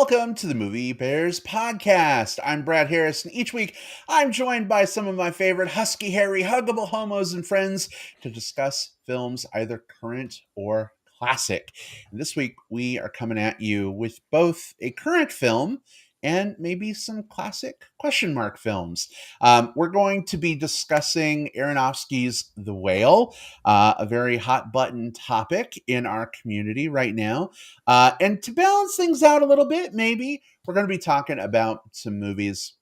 Welcome to the Movie Bears podcast. I'm Brad Harris, and each week I'm joined by some of my favorite husky, hairy, huggable homos and friends to discuss films either current or classic. And this week we are coming at you with both a current film and maybe some classic question mark films. We're going to be discussing Aronofsky's The Whale, a very hot button topic in our community right now. And to balance things out a little bit, maybe we're going to be talking about some movies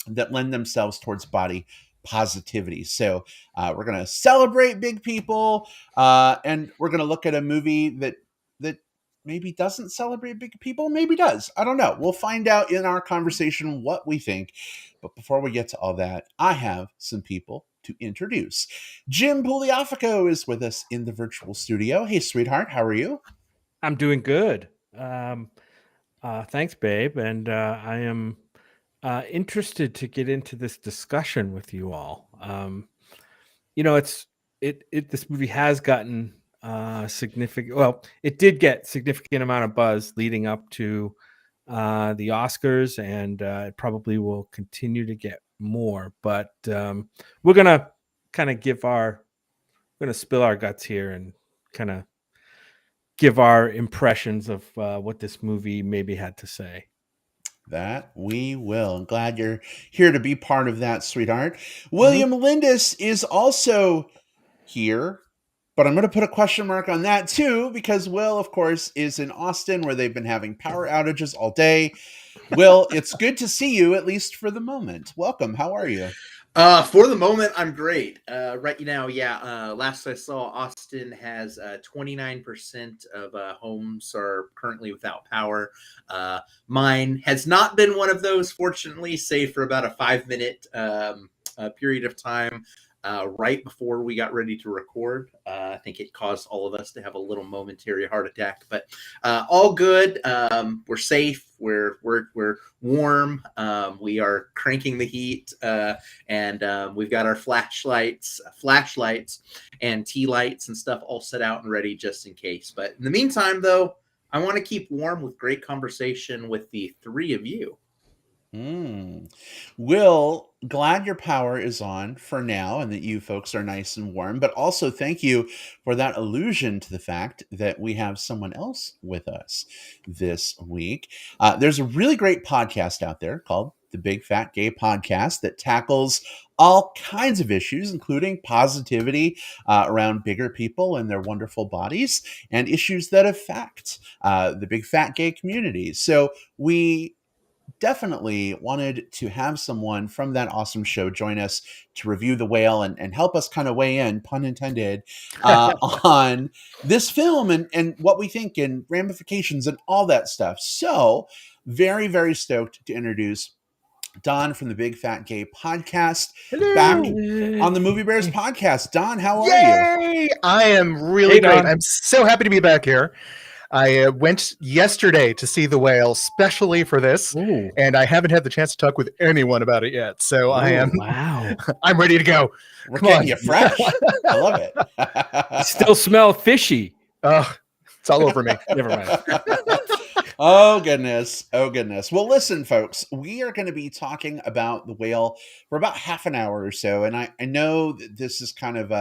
that lend themselves towards body positivity. So we're going to celebrate big people, and we're going to look at a movie that maybe doesn't celebrate big people, maybe does. I don't know. We'll find out in our conversation what we think. But before we get to all that, I have some people to introduce. Jim Pugliafico is with us in the virtual studio. Hey, sweetheart, how are you? I'm doing good. Thanks, babe. And I am interested to get into this discussion with you all. This movie has gotten significant. Well, it did get significant amount of buzz leading up to the Oscars, and it probably will continue to get more. But we're gonna kind of spill our guts here and kind of give our impressions of what this movie maybe had to say. That we will. I'm glad you're here to be part of that, sweetheart. William Lindis is also here, but I'm going to put a question mark on that too, because Will, of course, is in Austin where they've been having power outages all day. Will, it's good to see you, at least for the moment. Welcome. How are you? For the moment, I'm great. Right now, last I saw, Austin has 29% of homes are currently without power. Mine has not been one of those, fortunately, save for about a 5-minute period of time right before we got ready to record. I think it caused all of us to have a little momentary heart attack, but all good. We're safe. We're warm. We are cranking the heat, and we've got our flashlights, and tea lights and stuff all set out and ready just in case. But in the meantime, though, I want to keep warm with great conversation with the three of you. Will, glad your power is on for now and that you folks are nice and warm, but also thank you for that allusion to the fact that we have someone else with us this week. There's a really great podcast out there called the Big Fat Gay Podcast that tackles all kinds of issues, including positivity around bigger people and their wonderful bodies, and issues that affect the big fat gay community. So we definitely wanted to have someone from that awesome show join us to review The Whale and help us kind of weigh in, pun intended, on this film and what we think and ramifications and all that stuff. So very, very stoked to introduce Don from the Big Fat Gay Podcast. Hello. Back on the Movie Bears podcast. Don, how are you? I am really great. Don. I'm so happy to be back here. I went yesterday to see The Whale, especially for this, and I haven't had the chance to talk with anyone about it yet. So I'm ready to go. We're getting you fresh. I love it. You still smell fishy. Oh, it's all over me. Never mind. Oh, goodness. Well, listen, folks, we are going to be talking about The Whale for about half an hour or so. And I know that this is kind of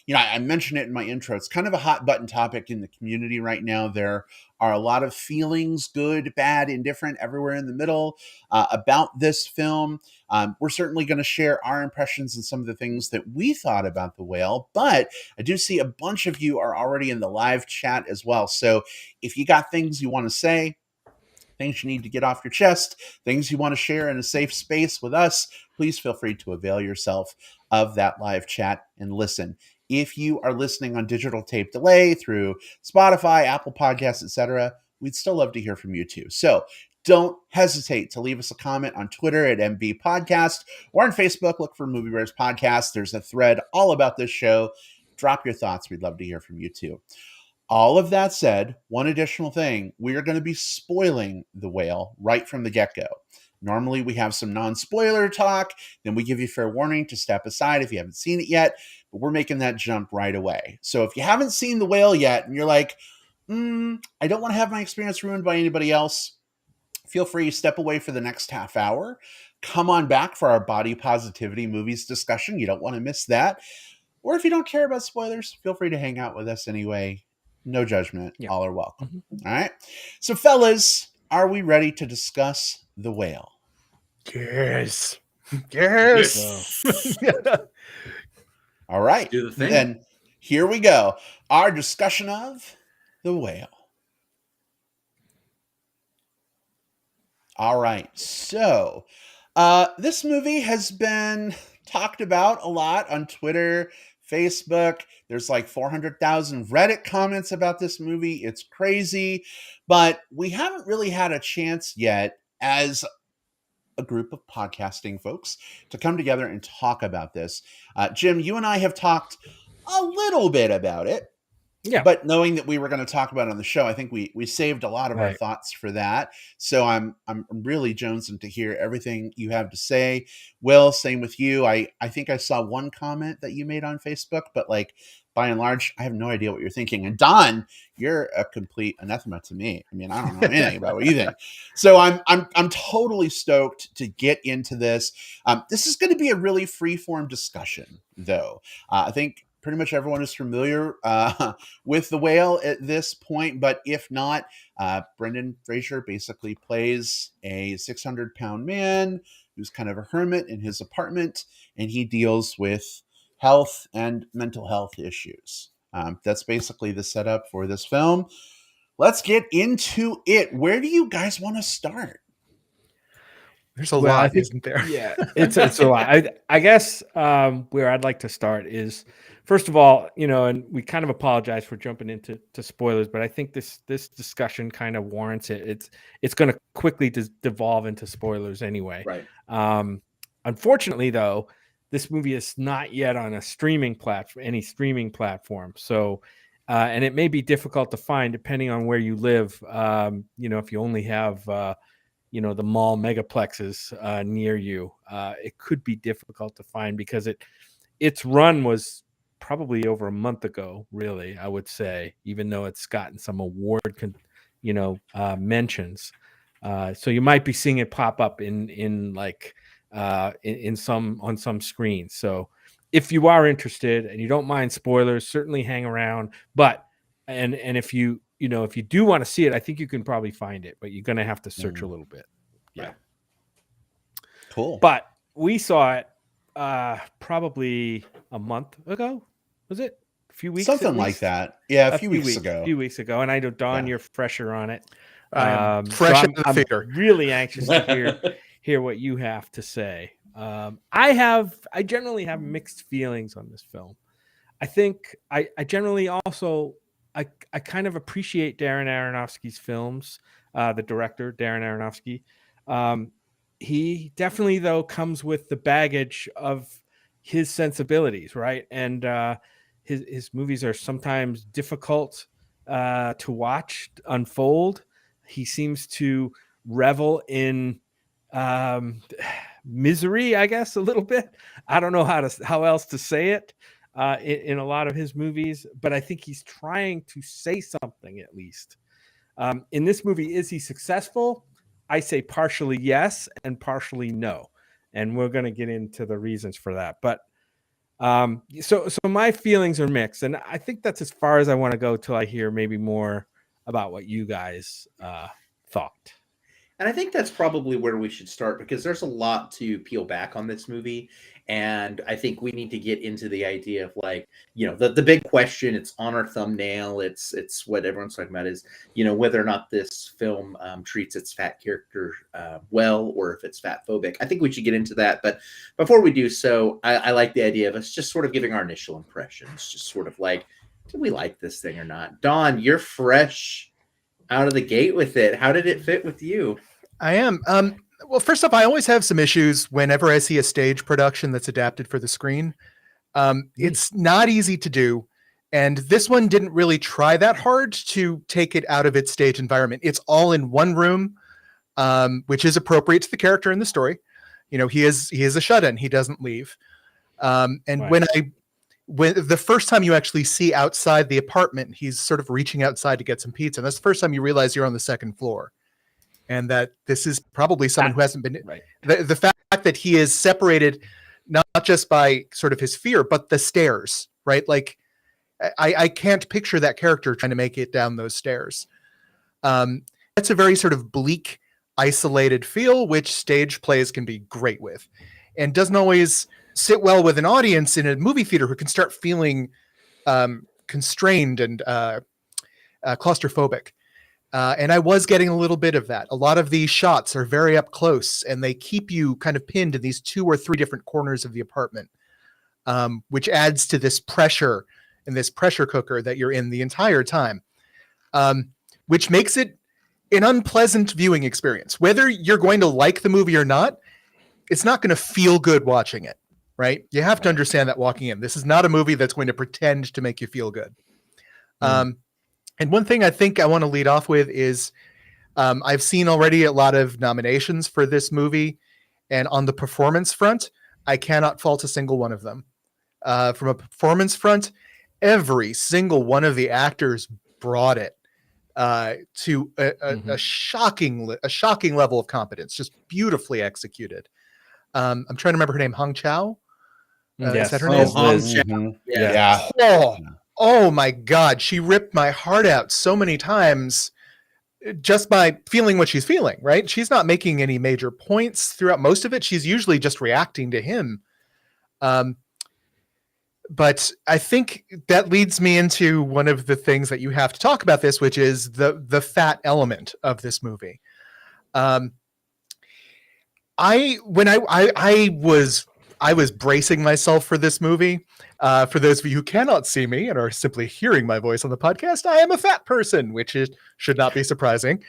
I mentioned it in my intro. It's kind of a hot button topic in the community right now. There are a lot of feelings, good, bad, indifferent, everywhere in the middle about this film. We're certainly going to share our impressions and some of the things that we thought about The Whale, but I do see a bunch of you are already in the live chat as well. So if you got things you want to say, things you need to get off your chest, things you want to share in a safe space with us, please feel free to avail yourself of that live chat and listen. If you are listening on digital tape delay through Spotify, Apple Podcasts, etc., we'd still love to hear from you too. So don't hesitate to leave us a comment on Twitter at MB Podcast or on Facebook. Look for Movie Bears Podcast. There's a thread all about this show. Drop your thoughts. We'd love to hear from you too. All of that said, one additional thing, we are going to be spoiling The Whale right from the get-go. Normally, we have some non-spoiler talk, then we give you fair warning to step aside if you haven't seen it yet, but we're making that jump right away. So if you haven't seen The Whale yet, and you're like, I don't want to have my experience ruined by anybody else, feel free to step away for the next half hour. Come on back for our body positivity movies discussion. You don't want to miss that. Or if you don't care about spoilers, feel free to hang out with us anyway. No judgment. Yeah. All are welcome. All right. So, fellas, are we ready to discuss The Whale? Yes. Yes. All right. Do the thing. Then here we go. Our discussion of The Whale. All right. So, this movie has been talked about a lot on Twitter, Facebook. There's like 400,000 Reddit comments about this movie. It's crazy. But we haven't really had a chance yet as a group of podcasting folks to come together and talk about this. Jim, you and I have talked a little bit about it. Yeah. But knowing that we were going to talk about it on the show, I think we saved a lot of our thoughts for that. So I'm really jonesing to hear everything you have to say. Will, same with you. I think I saw one comment that you made on Facebook, but like by and large, I have no idea what you're thinking. And Don, you're a complete anathema to me. I mean, I don't know anything about what you think. So I'm totally stoked to get into this. This is going to be a really free-form discussion, though. I think pretty much everyone is familiar with The Whale at this point, but if not, Brendan Fraser basically plays a 600-pound man who's kind of a hermit in his apartment, and he deals with health and mental health issues. That's basically the setup for this film. Let's get into it. Where do you guys want to start? There's a lot, isn't there? Yeah, it's a lot. I guess where I'd like to start is, first of all, and we kind of apologize for jumping into spoilers, but I think this discussion kind of warrants it. It's going to quickly devolve into spoilers anyway. Right. Unfortunately, though, this movie is not yet on any streaming platform. So, and it may be difficult to find depending on where you live. If you only have the mall megaplexes near you, it could be difficult to find because its run was probably over a month ago, really, I would say, even though it's gotten some award mentions. So you might be seeing it pop up on some screens. So if you are interested and you don't mind spoilers, certainly hang around. But and if you do want to see it, I think you can probably find it, but you're going to have to search a little bit. Yeah. Right. Cool. But we saw it probably a month ago. Was it a few weeks? Something like that. Yeah, a few weeks ago. A few weeks ago. And I know, Don, you're fresher on it. I'm fresh in the figure. Really anxious to hear what you have to say. I generally have mixed feelings on this film. I think I generally also I kind of appreciate Darren Aronofsky's films. The director, Darren Aronofsky. He definitely, though, comes with the baggage of his sensibilities, right? And his movies are sometimes difficult to watch unfold. He seems to revel in misery, I guess, a little bit. I don't know how else to say it in a lot of his movies, but I think he's trying to say something at least. In this movie, is he successful? I say partially yes and partially no. And we're going to get into the reasons for that. But so my feelings are mixed. And I think that's as far as I want to go till I hear maybe more about what you guys thought. And I think that's probably where we should start because there's a lot to peel back on this movie. And I think we need to get into the idea of the big question, it's on our thumbnail. It's what everyone's talking about is, whether or not this film treats its fat character well, or if it's fat-phobic. I think we should get into that. But before we do so, I like the idea of us just sort of giving our initial impressions, just sort of like, did we like this thing or not? Don, you're fresh out of the gate with it. How did it fit with you? I am. Well, first off, I always have some issues whenever I see a stage production that's adapted for the screen. It's not easy to do. And this one didn't really try that hard to take it out of its stage environment. It's all in one room, which is appropriate to the character in the story. He is a shut-in. He doesn't leave. And right. When the first time you actually see outside the apartment, he's sort of reaching outside to get some pizza. And that's the first time you realize you're on the second floor. and that this is probably someone who hasn't been right. The fact that he is separated not just by sort of his fear, but the stairs, right? Like I can't picture that character trying to make it down those stairs. That's a very sort of bleak, isolated feel, which stage plays can be great with, and doesn't always sit well with an audience in a movie theater who can start feeling constrained and claustrophobic. And I was getting a little bit of that. A lot of these shots are very up close, and they keep you kind of pinned in these 2 or 3 different corners of the apartment, which adds to this pressure and this pressure cooker that you're in the entire time, which makes it an unpleasant viewing experience. Whether you're going to like the movie or not, it's not going to feel good watching it, right? You have to understand that walking in. This is not a movie that's going to pretend to make you feel good. And one thing I think I want to lead off with is I've seen already a lot of nominations for this movie, and on the performance front, I cannot fault a single one of them. From a performance front, every single one of the actors brought it to a shocking level of competence, just beautifully executed. I'm trying to remember her name, Hong Chow. Is that her name? Hong Chow. Yeah. Oh my God, she ripped my heart out so many times just by feeling what she's feeling, right? She's not making any major points throughout most of it. She's usually just reacting to him. But I think that leads me into one of the things that you have to talk about this, which is the fat element of this movie. I was bracing myself for this movie. For those of you who cannot see me and are simply hearing my voice on the podcast, I am a fat person, which should not be surprising.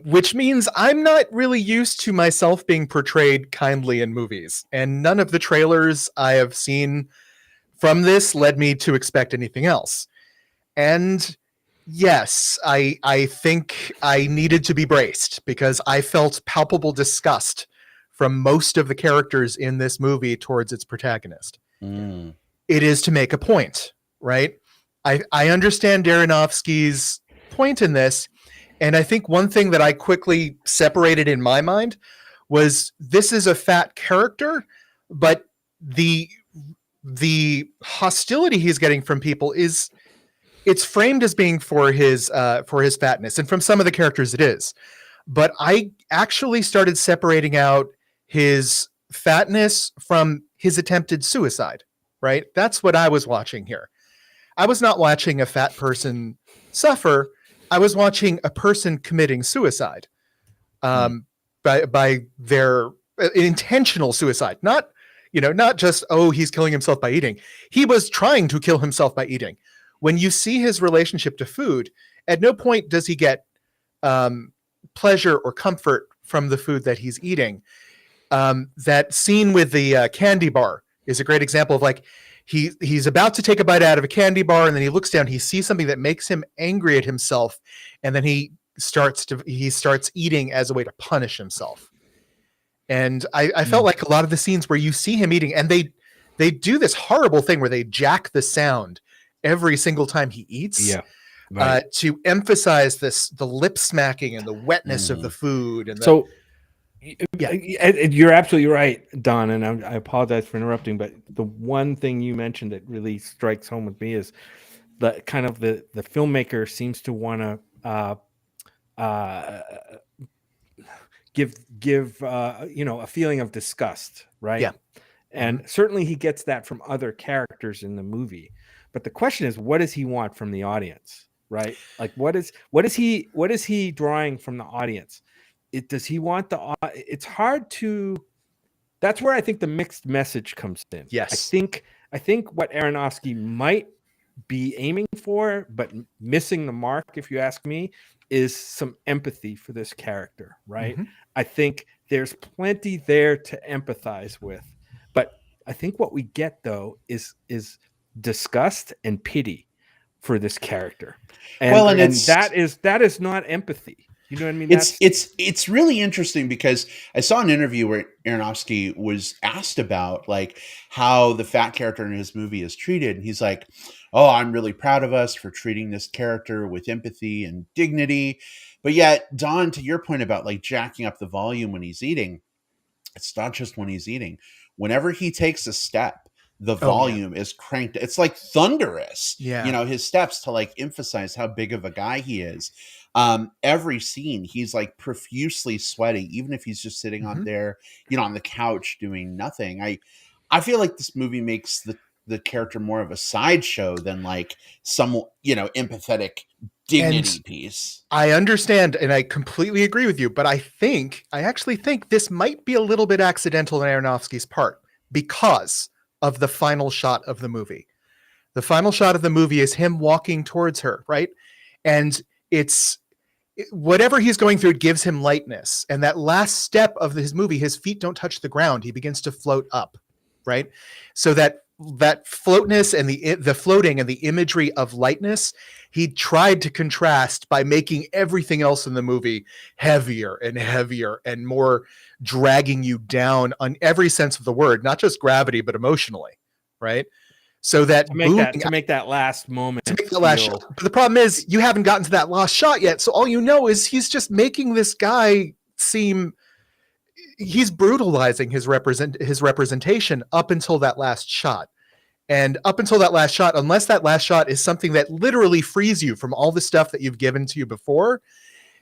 Which means I'm not really used to myself being portrayed kindly in movies, and none of the trailers I have seen from this led me to expect anything else. And yes, I think I needed to be braced because I felt palpable disgust from most of the characters in this movie towards its protagonist. It is to make a point, right? I understand Aronofsky's point in this, and I think one thing that I quickly separated in my mind was this is a fat character, but the hostility he's getting from people it's framed as being for his fatness, and from some of the characters it is. But I actually started separating out his fatness from his attempted suicide, right? That's what I was watching here. I was not watching a fat person suffer. I was watching a person committing suicide by their intentional suicide. Not just, oh, he's killing himself by eating. He was trying to kill himself by eating. When you see his relationship to food, at no point does he get pleasure or comfort from the food that he's eating. That scene with the candy bar is a great example of like he's about to take a bite out of a candy bar, and then he looks down, he sees something that makes him angry at himself, and then he starts eating as a way to punish himself. And I felt like a lot of the scenes where you see him eating, and they do this horrible thing where they jack the sound every single time he eats. Yeah. Right. To emphasize the lip smacking and the wetness of the food. And you're absolutely right, Don, and I apologize for interrupting, but the one thing you mentioned that really strikes home with me is the kind of the filmmaker seems to want to give a feeling of disgust, right? Yeah. And certainly he gets that from other characters in the movie. But the question is, what does he want from the audience, right? Like, what is he drawing from the audience? Does he want it's hard to. That's where I think the mixed message comes in. Yes, I think what Aronofsky might be aiming for, but missing the mark, if you ask me, is some empathy for this character, right? Mm-hmm. I think there's plenty there to empathize with, but I think what we get though is disgust and pity for this character, and that is not empathy. You know what I mean? It's really interesting because I saw an interview where Aronofsky was asked about like how the fat character in his movie is treated, and he's like, "Oh, I'm really proud of us for treating this character with empathy and dignity." But yet, Don, to your point about like jacking up the volume when he's eating, it's not just when he's eating. Whenever he takes a step, the volume is cranked. It's like thunderous, his steps, to like emphasize how big of a guy he is. Every scene, he's like profusely sweaty, even if he's just sitting on there, on the couch doing nothing. I feel like this movie makes the character more of a sideshow than like some, empathetic dignity piece. I understand, and I completely agree with you, but I actually think this might be a little bit accidental on Aronofsky's part because of the final shot of the movie. The final shot of the movie is him walking towards her, right? And it's whatever he's going through, it gives him lightness. And that last step of his movie, his feet don't touch the ground. He begins to float up, right? So that floatness and the floating and the imagery of lightness, he tried to contrast by making everything else in the movie heavier and more dragging you down on every sense of the word, not just gravity, but emotionally, right? So that to make that last moment, to make the last shot. But the problem is you haven't gotten to that last shot yet. So all you know is he's just making this guy seem, he's brutalizing his representation up until that last shot. And up until that last shot, unless that last shot is something that literally frees you from all the stuff that you've given to you before,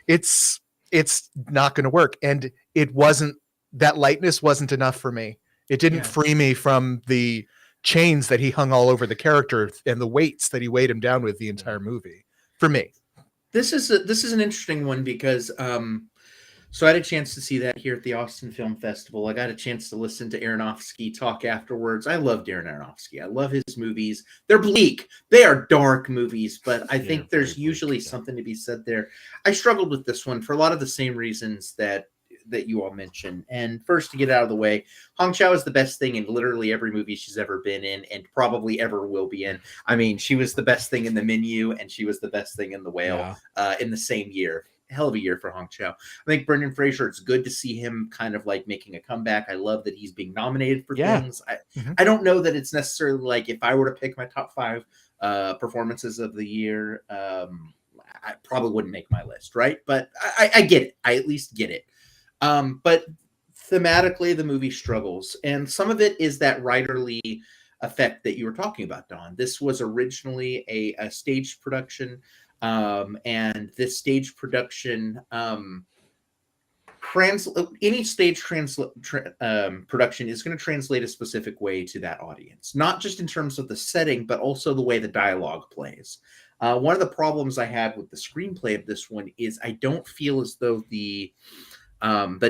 it's not going to work. And that lightness wasn't enough for me. It didn't free me from the chains that he hung all over the character and the weights that he weighed him down with the entire movie for me. This is an interesting one because so I had a chance to see that here at the Austin Film Festival. I got a chance to listen to Aronofsky talk afterwards. I love Darren Aronofsky. I love his movies. They're bleak. They are dark movies, but I think there's usually something to be said there. I struggled with this one for a lot of the same reasons that you all mentioned. And first, to get out of the way, Hong Chow is the best thing in literally every movie she's ever been in and probably ever will be in. I mean, she was the best thing in The Menu and she was the best thing in The Whale in the same year. Hell of a year for Hong Chow. I think Brendan Fraser, it's good to see him kind of like making a comeback. I love that he's being nominated for things. I don't know that it's necessarily like if I were to pick my top 5 performances of the year, I probably wouldn't make my list, right? But I get it. I at least get it. But thematically, the movie struggles. And some of it is that writerly effect that you were talking about, Don. This was originally a staged production. And this stage production, any stage production is going to translate a specific way to that audience, not just in terms of the setting, but also the way the dialogue plays. One of the problems I had with the screenplay of this one is I don't feel as though the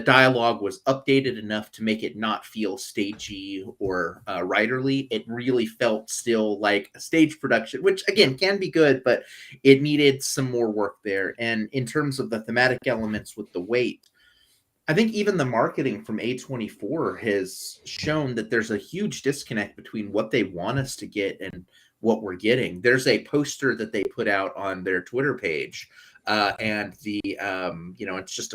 dialogue was updated enough to make it not feel stagey or writerly. It really felt still like a stage production, which again can be good, but it needed some more work there. And in terms of the thematic elements with the weight, I think even the marketing from A24 has shown that there's a huge disconnect between what they want us to get and what we're getting. There's a poster that they put out on their Twitter page. And the it's just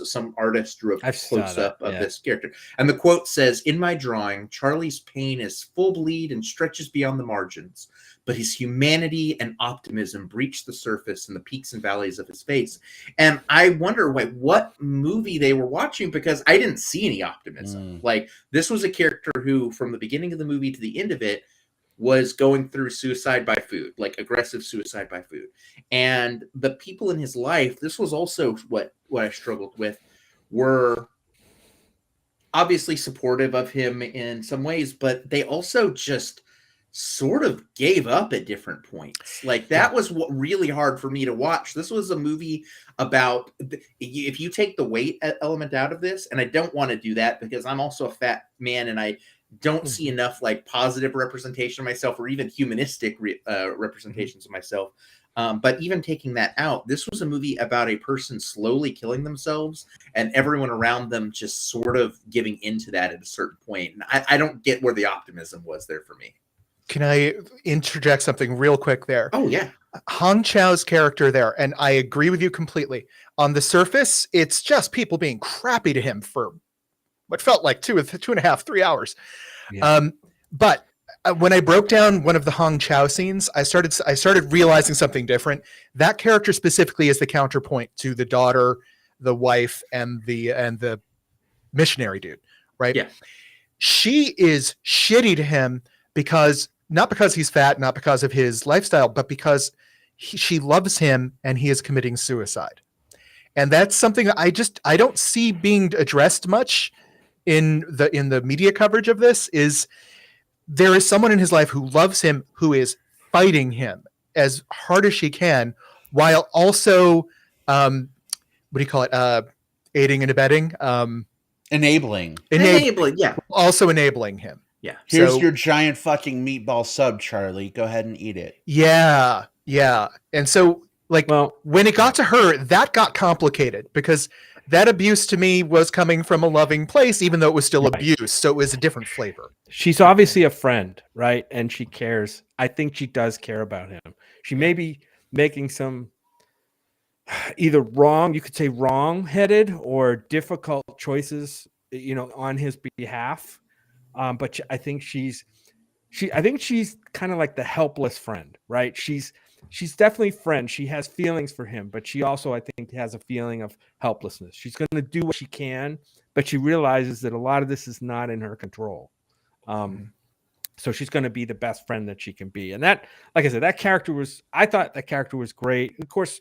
some artist drew a close up of this character. And the quote says, "In my drawing, Charlie's pain is full bleed and stretches beyond the margins, but his humanity and optimism breach the surface in the peaks and valleys of his face." And I wonder what movie they were watching, because I didn't see any optimism. Like, this was a character who, from the beginning of the movie to the end of it, was going through suicide by food, like aggressive suicide by food. And the people in his life, this was also what I struggled with, were obviously supportive of him in some ways, but they also just sort of gave up at different points. Like, that was what really hard for me to watch. This was a movie about, if you take the weight element out of this, and I don't want to do that because I'm also a fat man and I don't see enough like positive representation of myself or even humanistic representations of myself. But even taking that out, this was a movie about a person slowly killing themselves and everyone around them just sort of giving into that at a certain point. And I don't get where the optimism was there for me. Can I interject something real quick there? Oh, yeah. Hong Chow's character there, and I agree with you completely. On the surface, it's just people being crappy to him for what felt like 2.5, 3 hours. Yeah. But when I broke down one of the Hong Chau scenes, I started realizing something different. That character specifically is the counterpoint to the daughter, the wife, and the missionary dude, right? Yeah. She is shitty to him because not because he's fat, not because of his lifestyle, but because she loves him and he is committing suicide. And that's something I don't see being addressed much in the media coverage of this. Is there is someone in his life who loves him, who is fighting him as hard as she can, while also, what do you call it? Aiding and abetting, enabling, yeah, also enabling him. Yeah. Here's your giant fucking meatball sub, Charlie. Go ahead and eat it. Yeah. And so, like, when it got to her, that got complicated because that abuse to me was coming from a loving place, even though it was still abuse. So it was a different flavor. She's obviously a friend, right? And she cares. I think she does care about him. She may be making some either you could say wrong-headed or difficult choices, on his behalf. But I think she's kind of like the helpless friend, right? She's definitely friend. She has feelings for him, but she also, I think, has a feeling of helplessness. She's going to do what she can, but she realizes that a lot of this is not in her control. So she's going to be the best friend that she can be. And that, like I said, I thought that character was great. Of course,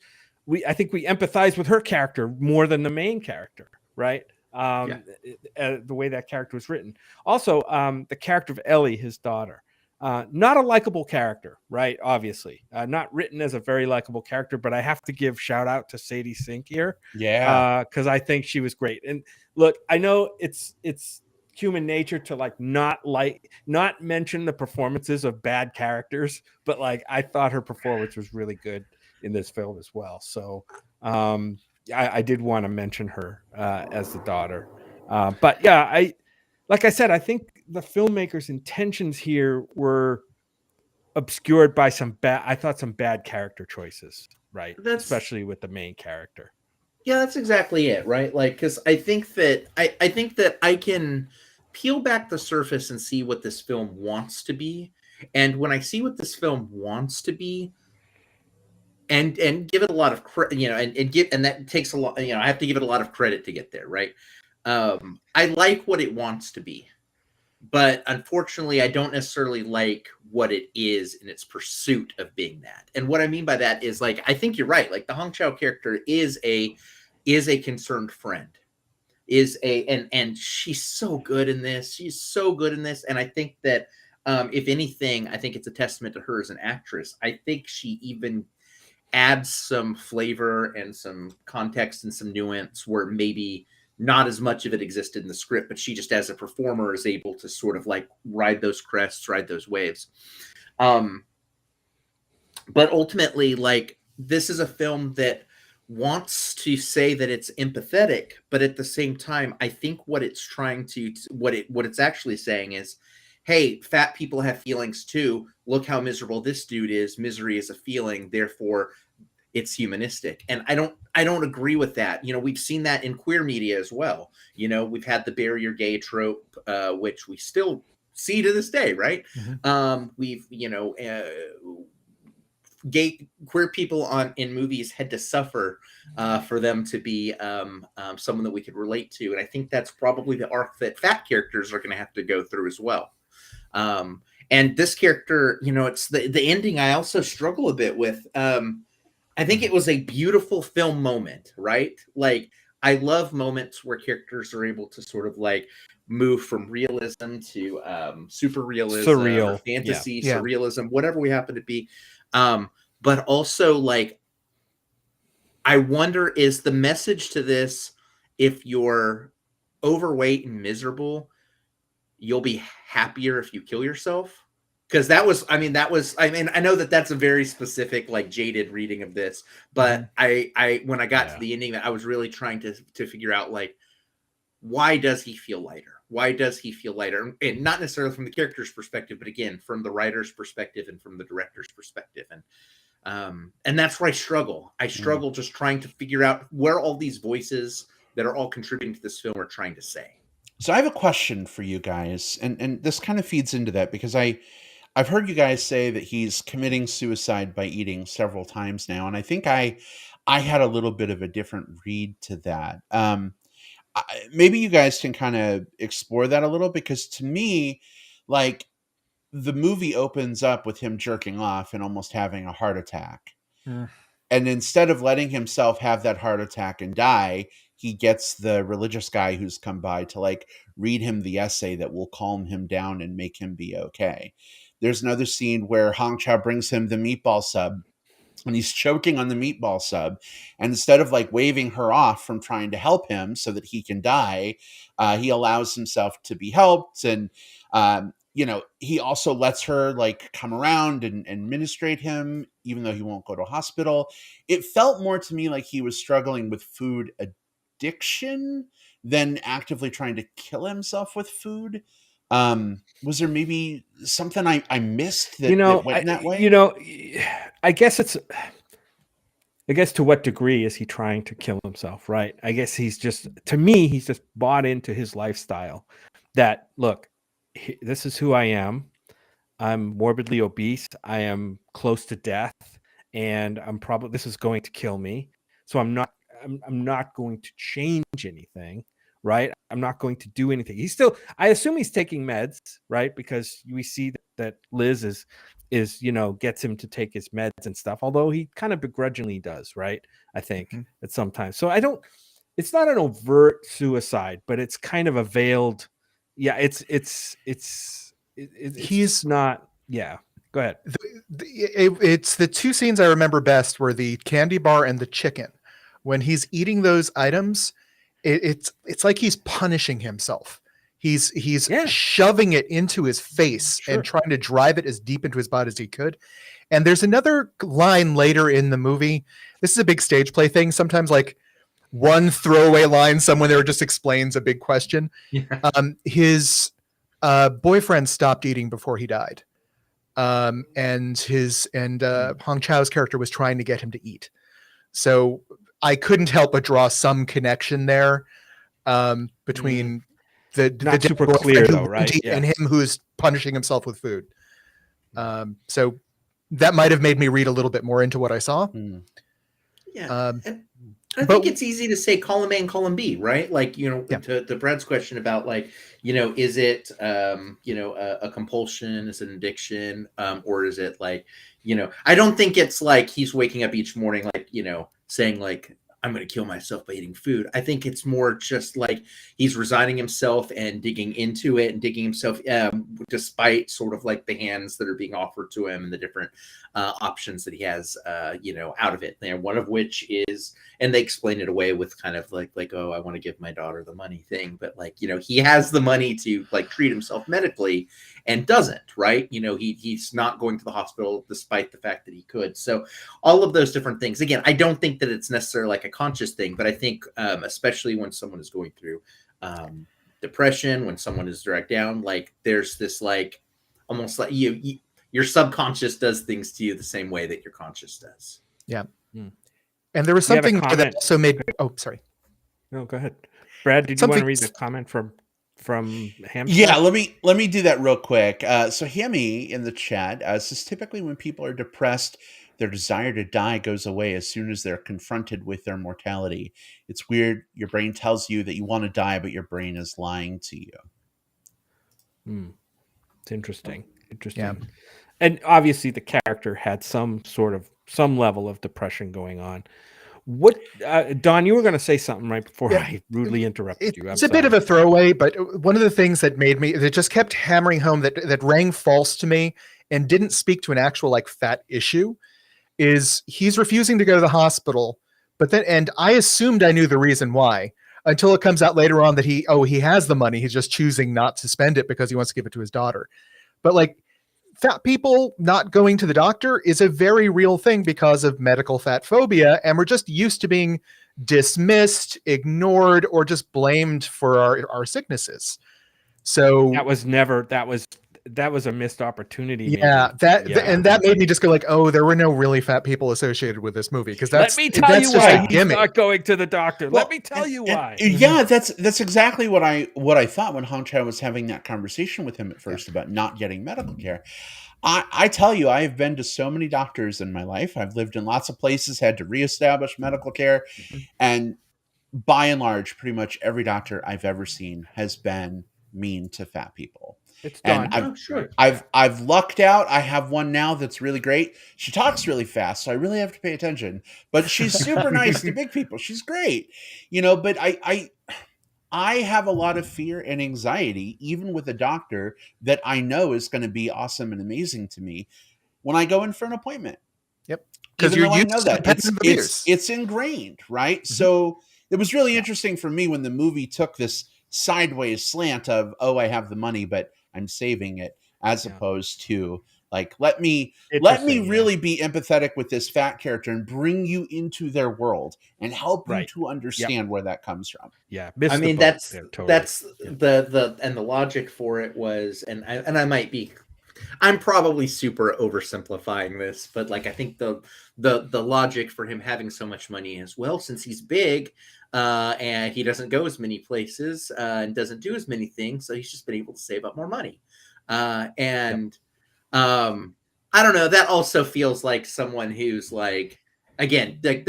I think we empathize with her character more than the main character, right? The way that character was written. Also, the character of Ellie, his daughter, not a likable character, right? Obviously, not written as a very likable character, but I have to give shout out to Sadie Sink here. Yeah. Because I think she was great. And look, I know it's human nature to not mention the performances of bad characters, but I thought her performance was really good in this film as well. So I did want to mention her as the daughter. But yeah, like I said, I think the filmmaker's intentions here were obscured by some bad character choices, right? Especially with the main character. Yeah, that's exactly it, right? Because I think that I can peel back the surface and see what this film wants to be. And when I see what this film wants to be, and give it a lot of credit, and that takes a lot, I have to give it a lot of credit to get there, right? I like what it wants to be, but unfortunately, I don't necessarily like what it is in its pursuit of being that. And what I mean by that is, I think you're right. The Hong Chau character is a concerned friend, and she's so good in this. She's so good in this, and I think that if anything, I think it's a testament to her as an actress. I think she even adds some flavor and some context and some nuance where maybe not as much of it existed in the script, but she just as a performer is able to sort of ride those crests, ride those waves. But ultimately, this is a film that wants to say that it's empathetic, but at the same time, I think what it's trying to, what it's actually saying is, hey, fat people have feelings too. Look how miserable this dude is. Misery is a feeling, therefore it's humanistic. And I don't agree with that. We've seen that in queer media as well. We've had the barrier gay trope, which we still see to this day, right? Mm-hmm. We've, queer people in movies had to suffer for them to be someone that we could relate to. And I think that's probably the arc that fat characters are going to have to go through as well. And this character, it's the ending I also struggle a bit with. I think it was a beautiful film moment, right? I love moments where characters are able to sort of move from realism to super realism, surreal, fantasy, surrealism, whatever we happen to be. But also I wonder, is the message to this, if you're overweight and miserable, you'll be happier if you kill yourself? Because I know that that's a very specific, jaded reading of this, but I when I got to the ending, I was really trying to figure out why does he feel lighter? Why does he feel lighter? And not necessarily from the character's perspective, but again, from the writer's perspective and from the director's perspective. And that's where I struggle. I struggle just trying to figure out where all these voices that are all contributing to this film are trying to say. So I have a question for you guys, and this kind of feeds into that, because I I've heard you guys say that he's committing suicide by eating several times now, and I think I had a little bit of a different read to that. Maybe you guys can kind of explore that a little, because to me, like, the movie opens up with him jerking off and almost having a heart attack. Mm. And instead of letting himself have that heart attack and die, he gets the religious guy who's come by to like read him the essay that will calm him down and make him be okay. There's another scene where Hong Chow brings him the meatball sub, and he's choking on the meatball sub. And instead of like waving her off from trying to help him so that he can die, he allows himself to be helped. And, he also lets her like come around and ministrate him, even though he won't go to a hospital. It felt more to me like he was struggling with food addiction than actively trying to kill himself with food. Was there maybe something I missed that went in that way? I guess to what degree is he trying to kill himself, right? I guess he's just bought into his lifestyle that, look, this is who I am. I'm morbidly obese. I am close to death, and this is going to kill me. So I'm not going to change anything, right? I'm not going to do anything. I assume he's taking meds, right? Because we see that Liz is gets him to take his meds and stuff, although he kind of begrudgingly does, right? I think at some time. So it's not an overt suicide, but it's kind of a veiled, he's not. Yeah, go ahead. It's the two scenes I remember best were the candy bar and the chicken. When he's eating those items, it's like he's punishing himself. He's shoving it into his face and trying to drive it as deep into his body as he could. And there's another line later in the movie. This is a big stage play thing. Sometimes like one throwaway line somewhere there just explains a big question. Yeah. His boyfriend stopped eating before he died. And Hong Chau's character was trying to get him to eat. So I couldn't help but draw some connection there between the super clear though, right? And him who's punishing himself with food. So that might have made me read a little bit more into what I saw. Yeah. I think it's easy to say column A and column B, right? Like, to Brad's question about like, is it, a compulsion, is it an addiction, or is it like, I don't think it's like he's waking up each morning, like, saying like, I'm going to kill myself by eating food. I think it's more just like he's resigning himself and digging into it and digging himself, despite sort of like the hands that are being offered to him and the different options that he has, out of it. And one of which is, and they explain it away with kind of like, oh, I want to give my daughter the money thing. But like, he has the money to like treat himself medically and doesn't, right? He's not going to the hospital despite the fact that he could. So all of those different things. Again, I don't think that it's necessarily like a conscious thing, but I think especially when someone is going through depression, when someone is dragged down, like there's this like almost like your subconscious does things to you the same way that your conscious does. Yeah. And there was something that also made. Oh, sorry. No, go ahead, Brad. Did you want to read the comment from Ham? Yeah, let me do that real quick. So Hammy in the chat says typically when people are depressed, their desire to die goes away as soon as they're confronted with their mortality. It's weird. Your brain tells you that you want to die, but your brain is lying to you. It's interesting. Yeah. And obviously the character had some level of depression going on. What, Don, you were going to say something right before I rudely interrupted you. It's a bit of a throwaway, but one of the things that just kept hammering home that rang false to me and didn't speak to an actual like fat issue is he's refusing to go to the hospital, and I assumed I knew the reason why until it comes out later on that he has the money. He's just choosing not to spend it because he wants to give it to his daughter. But like fat people not going to the doctor is a very real thing because of medical fat phobia. And we're just used to being dismissed, ignored, or just blamed for our sicknesses. So that was a missed opportunity. Yeah, that made me just go like, oh, there were no really fat people associated with this movie because let me tell you why he's not going to the doctor. Let me tell you why. Yeah, that's exactly what I thought when Hong Chow was having that conversation with him at first about not getting medical care. I tell you, I have been to so many doctors in my life. I've lived in lots of places, had to reestablish medical care, and by and large, pretty much every doctor I've ever seen has been mean to fat people. It's And daunting. Oh, sure. I've lucked out. I have one now that's really great. She talks really fast, so I really have to pay attention. But she's super nice to big people. She's great, but I have a lot of fear and anxiety, even with a doctor that I know is going to be awesome and amazing to me when I go in for an appointment. Yep. Because Even you're though I used know to that competitive abuse. it's ingrained, right? So it was really interesting for me when the movie took this sideways slant of, oh, I have the money, but I'm saving it, as opposed to like, let me really be empathetic with this fat character and bring you into their world and help you to understand where that comes from. Yeah, I mean, that's the logic for it was, and I might be, I'm probably super oversimplifying this, but like I think the logic for him having so much money is, well, since he's big and he doesn't go as many places and doesn't do as many things, so he's just been able to save up more money. I don't know. That also feels like someone who's like, again, like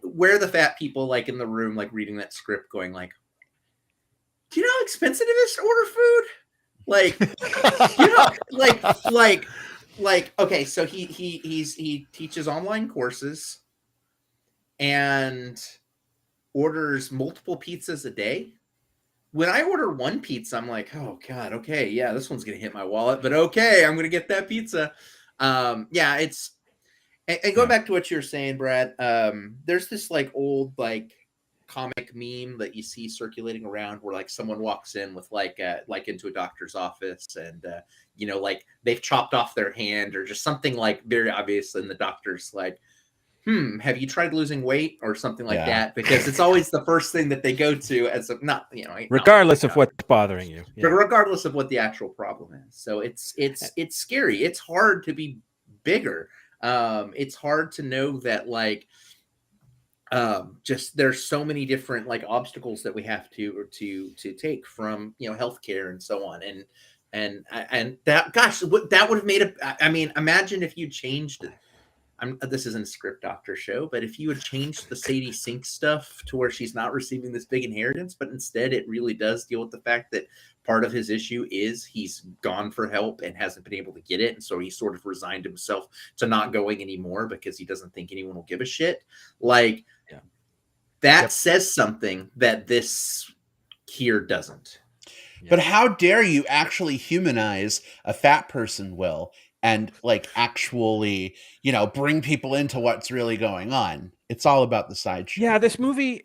where the fat people like in the room, like reading that script, going like, do you know how expensive it is to order food? Like, okay, so he teaches online courses and orders multiple pizzas a day. When I order one pizza, I'm like, oh God, okay, yeah, this one's gonna hit my wallet, but okay, I'm gonna get that pizza. It's and going back to what you're saying, Brad. There's this like old like comic meme that you see circulating around where like someone walks in with like into a doctor's office and like they've chopped off their hand or just something like very obvious, and the doctor's like, have you tried losing weight or something like that? Because it's always the first thing that they go to as a, regardless of what's bothering you. But regardless of what the actual problem is. So it's scary. It's hard to be bigger. It's hard to know that like just there's so many different like obstacles that we have to take from healthcare and so on. And that, gosh, that would have made I mean, imagine if you changed it. This isn't a script doctor show, but if you had changed the Sadie Sink stuff to where she's not receiving this big inheritance, but instead it really does deal with the fact that part of his issue is he's gone for help and hasn't been able to get it. And so he sort of resigned himself to not going anymore because he doesn't think anyone will give a shit. Like that says something that this here doesn't. But how dare you actually humanize a fat person, Will? And like actually, bring people into what's really going on. It's all about the sideshow. Yeah, this movie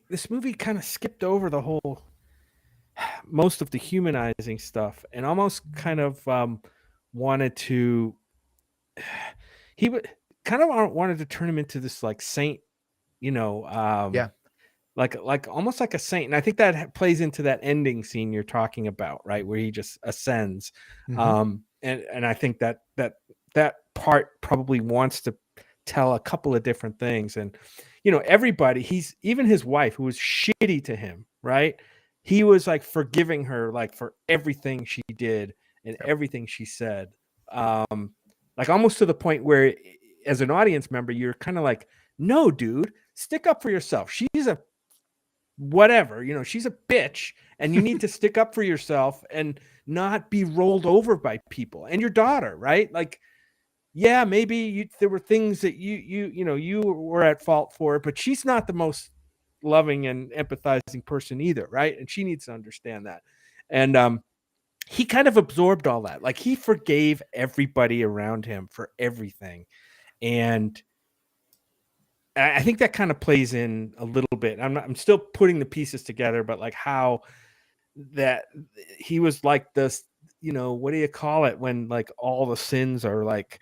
kind of skipped over the whole, most of the humanizing stuff, and almost kind of wanted to. He wanted to turn him into this like saint, like almost like a saint. And I think that plays into that ending scene you're talking about, right, where he just ascends. And I think that part probably wants to tell a couple of different things. And everybody, even his wife, who was shitty to him, right, he was like forgiving her like for everything she did and everything she said, like almost to the point where as an audience member you're kind of like, no dude, stick up for yourself. She's a whatever, she's a bitch, and you need to stick up for yourself and not be rolled over by people. And your daughter, right? Like, yeah, maybe there were things that you were at fault for, but she's not the most loving and empathizing person either, right? And she needs to understand that. And he kind of absorbed all that. Like he forgave everybody around him for everything. And I think that kind of plays in a little bit. I'm still putting the pieces together, but like how that he was like this, what do you call it when like all the sins are like,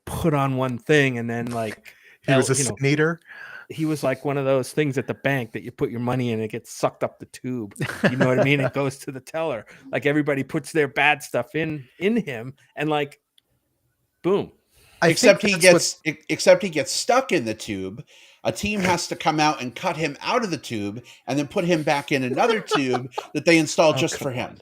put on one thing, and then like he was a sin eater. He was like one of those things at the bank that you put your money in and it gets sucked up the tube. You know what I mean? It goes to the teller. Like everybody puts their bad stuff in him, and like, boom. Except he gets stuck in the tube. A team has to come out and cut him out of the tube and then put him back in another tube that they installed just for him.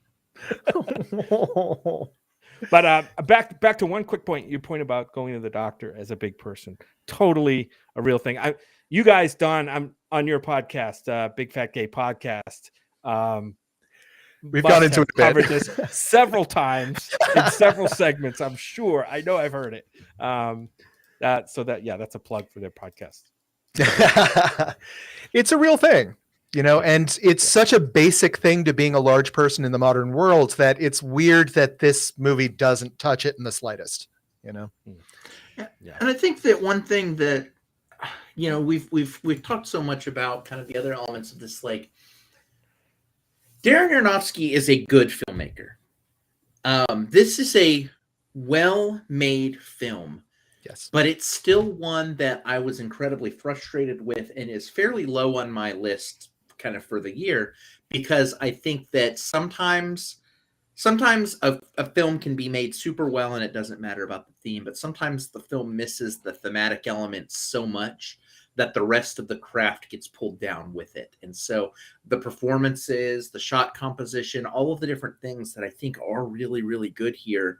But back to one quick point. Your point about going to the doctor as a big person, totally a real thing. You guys, Don, I'm on your podcast, Big Fat Gay Podcast. We've gone into it a bit. Covered this several times in several segments. I'm sure. I know I've heard it. That's a plug for their podcast. It's a real thing, and it's such a basic thing to being a large person in the modern world that it's weird that this movie doesn't touch it in the slightest. Yeah. And I think that one thing that we've talked so much about kind of the other elements of this, like Darren Aronofsky is a good filmmaker. This is a well-made film. Yes. But it's still one that I was incredibly frustrated with and is fairly low on my list kind of for the year, because I think that sometimes a film can be made super well and it doesn't matter about the theme, but sometimes the film misses the thematic elements so much that the rest of the craft gets pulled down with it. And so the performances, the shot composition, all of the different things that I think are really, really good here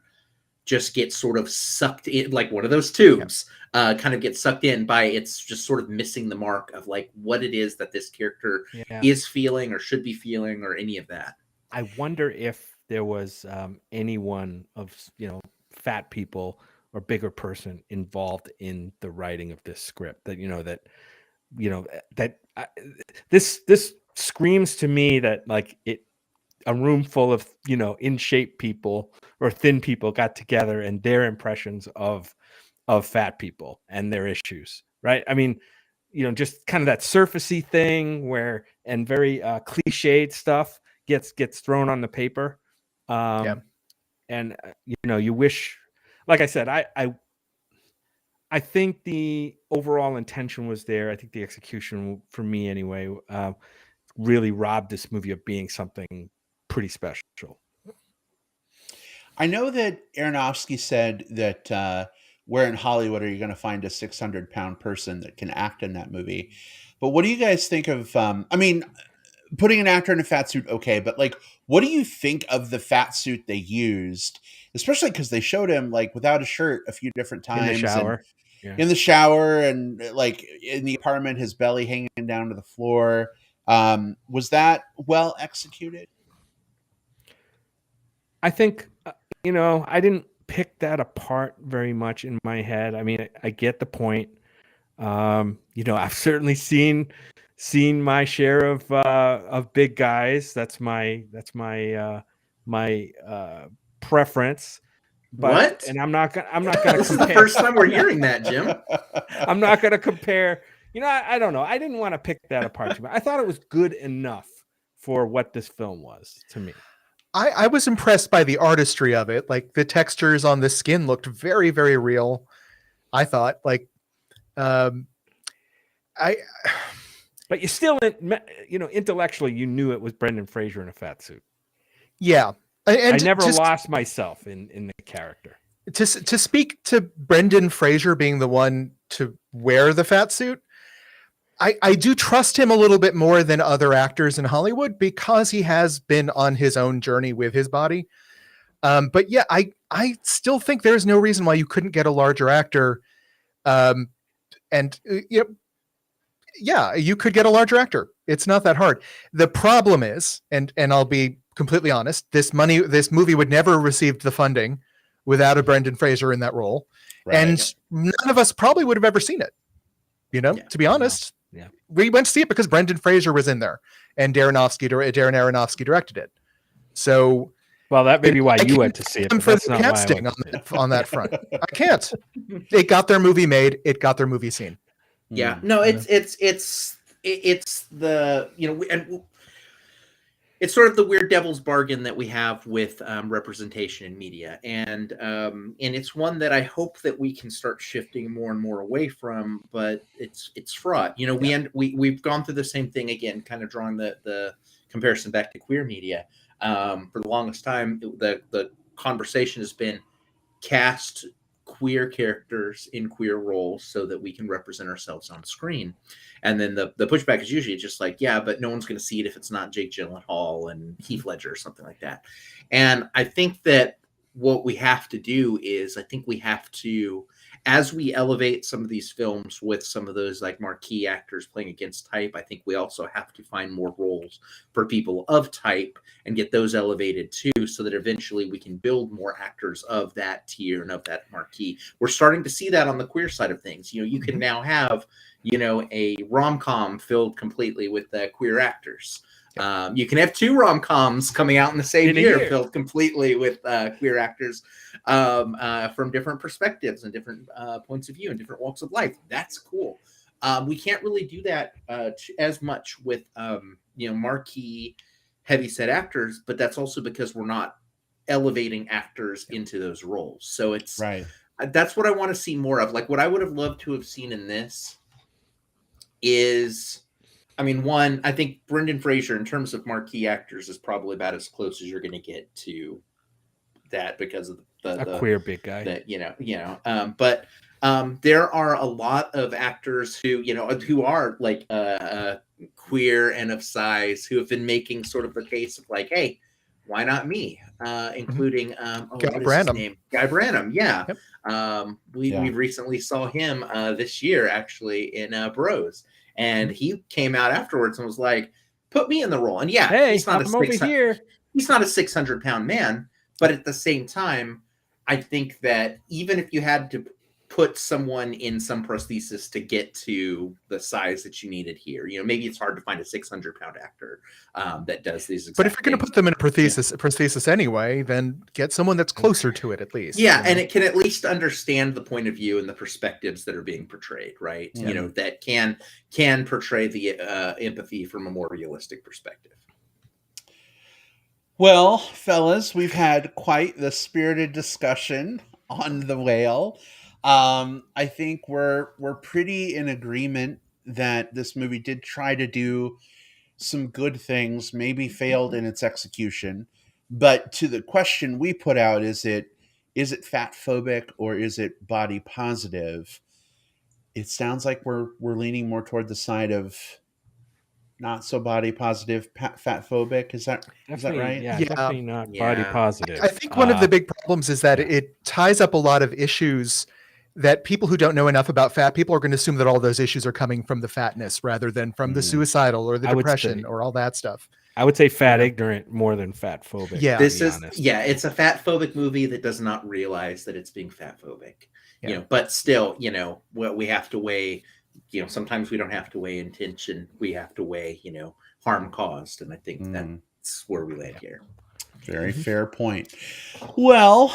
just get sort of sucked in, like one of those tubes, kind of get sucked in by it's just sort of missing the mark of like what it is that this character is feeling or should be feeling or any of that. I wonder if there was anyone of, fat people or bigger person involved in the writing of this script this screams to me that like a room full of, in shape people or thin people got together and their impressions of fat people and their issues. Right. I mean, just kind of that surfacey thing and very cliched stuff gets thrown on the paper. And you wish, like I said, I think the overall intention was there. I think the execution, for me anyway, really robbed this movie of being something pretty special. I know that Aronofsky said that where in Hollywood are you going to find a 600-pound person that can act in that movie? But what do you guys think of, putting an actor in a fat suit, okay, but like, what do you think of the fat suit they used? Especially because they showed him like without a shirt a few different times. In the shower. In the shower and like in the apartment, his belly hanging down to the floor. Was that well executed? I think, I didn't pick that apart very much in my head. I mean, I get the point. I've certainly seen my share of big guys. That's my preference. But, what? And I'm not gonna. This is the first time we're hearing that, Jim. I'm not gonna compare. I don't know. I didn't want to pick that apart too much. I thought it was good enough for what this film was to me. I was impressed by the artistry of it. Like the textures on the skin looked very, very real. I thought but you still, intellectually, you knew it was Brendan Fraser in a fat suit. Yeah. And I never lost myself in the character. To speak to Brendan Fraser being the one to wear the fat suit, I do trust him a little bit more than other actors in Hollywood because he has been on his own journey with his body. But yeah, I still think there's no reason why you couldn't get a larger actor. You could get a larger actor. It's not that hard. The problem is, and I'll be completely honest, this movie would never have received the funding without a Brendan Fraser in that role. Right. And none of us probably would have ever seen it. To be honest. Yeah. We went to see it because Brendan Fraser was in there and Darren Aronofsky directed it. So, well, that may be why you went to see it. For the casting on that front, I can't. It got their movie made. It got their movie seen. Yeah, no, it's the and it's sort of the weird devil's bargain that we have with representation in media, and it's one that I hope that we can start shifting more and more away from. But it's fraught. We've gone through the same thing again, kind of drawing the comparison back to queer media. For the longest time, the conversation has been cast queer characters in queer roles so that we can represent ourselves on screen. And then the pushback is usually just like, yeah, but no one's going to see it if it's not Jake Gyllenhaal and Heath Ledger or something like that. And I think that what we have to do is, I think we have to, as we elevate some of these films with some of those like marquee actors playing against type, I think we also have to find more roles for people of type and get those elevated too, so that eventually we can build more actors of that tier and of that marquee. We're starting to see that on the queer side of things. You can now have, a rom-com filled completely with queer actors. You can have 2 rom-coms coming out in the same year filled completely with queer actors from different perspectives and different points of view and different walks of life. That's cool. We can't really do that as much with marquee heavyset actors, but that's also because we're not elevating actors into those roles. So it's right. That's what I want to see more of. Like, what I would have loved to have seen in this is, one, I think Brendan Fraser, in terms of marquee actors, is probably about as close as you're going to get to that because of the queer big guy. But there are a lot of actors who are like queer and of size, who have been making sort of the case of like, hey, why not me? Including Guy Branum. Guy Branum, yeah. Yep. We recently saw him this year actually in Bros. And he came out afterwards and was like, put me in the role. And yeah, hey, he's not I'm over here. He's not a 600-pound man, but at the same time, I think that even if you had to put someone in some prosthesis to get to the size that you needed here, maybe it's hard to find a 600-pound actor that does these. But if you're going to put them in a prosthesis anyway, then get someone that's closer to it at least. Yeah, and it can at least understand the point of view and the perspectives that are being portrayed, right? Yeah. That can portray the empathy from a more realistic perspective. Well, fellas, we've had quite the spirited discussion on The Whale. I think we're pretty in agreement that this movie did try to do some good things, maybe failed in its execution. But to the question we put out, is it fat-phobic or is it body positive? It sounds like we're leaning more toward the side of not so body positive, fat-phobic. Is that right? Yeah, definitely not body positive. I think one of the big problems is that it ties up a lot of issues that people who don't know enough about fat people are going to assume that all those issues are coming from the fatness rather than from the suicidal or the depression or all that stuff. I would say fat ignorant more than fat phobic. Yeah, it's a fat phobic movie that does not realize that it's being fat phobic. Yeah. But still, what we have to weigh. Sometimes we don't have to weigh intention. We have to weigh, harm caused, and I think that's where we land here. Very fair point. Well,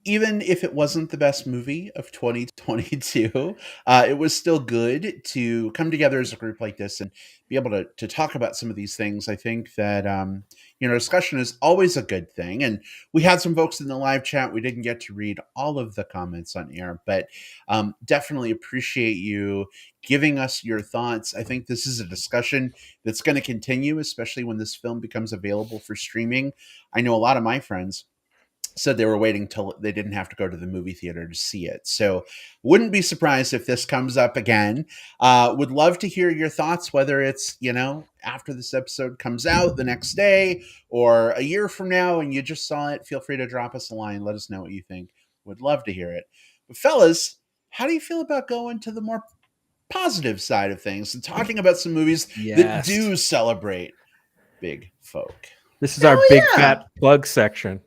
even if it wasn't the best movie of 2022, it was still good to come together as a group like this and be able to talk about some of these things. I think that, discussion is always a good thing. And we had some folks in the live chat. We didn't get to read all of the comments on air, but definitely appreciate you giving us your thoughts. I think this is a discussion that's going to continue, especially when this film becomes available for streaming. I know a lot of my friends said they were waiting till they didn't have to go to the movie theater to see it. So wouldn't be surprised if this comes up again. Would love to hear your thoughts, whether it's, after this episode comes out the next day or a year from now and you just saw it. Feel free to drop us a line. Let us know what you think. Would love to hear it. But fellas, how do you feel about going to the more positive side of things and talking about some movies that do celebrate big folk? This is our big fat plug section.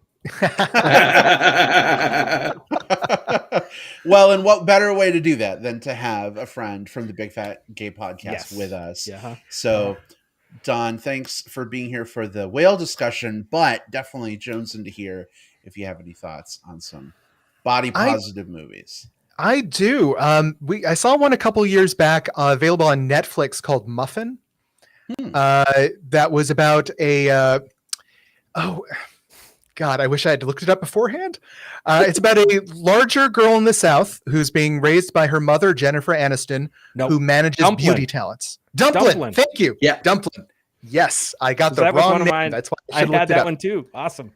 Well, and what better way to do that than to have a friend from the Big Fat Gay Podcast with us? So, Don, thanks for being here for the whale discussion, but definitely jonesing to hear if you have any thoughts on some body positive movies. I do. I saw one a couple years back available on Netflix called Muffin. That was about a God, I wish I had looked it up beforehand. It's about a larger girl in the South who's being raised by her mother, Jennifer Aniston, who manages beauty talents. Dumpling. Thank you. Yeah. Dumpling. Yes, I got the wrong name. That's why I had that one too. Awesome.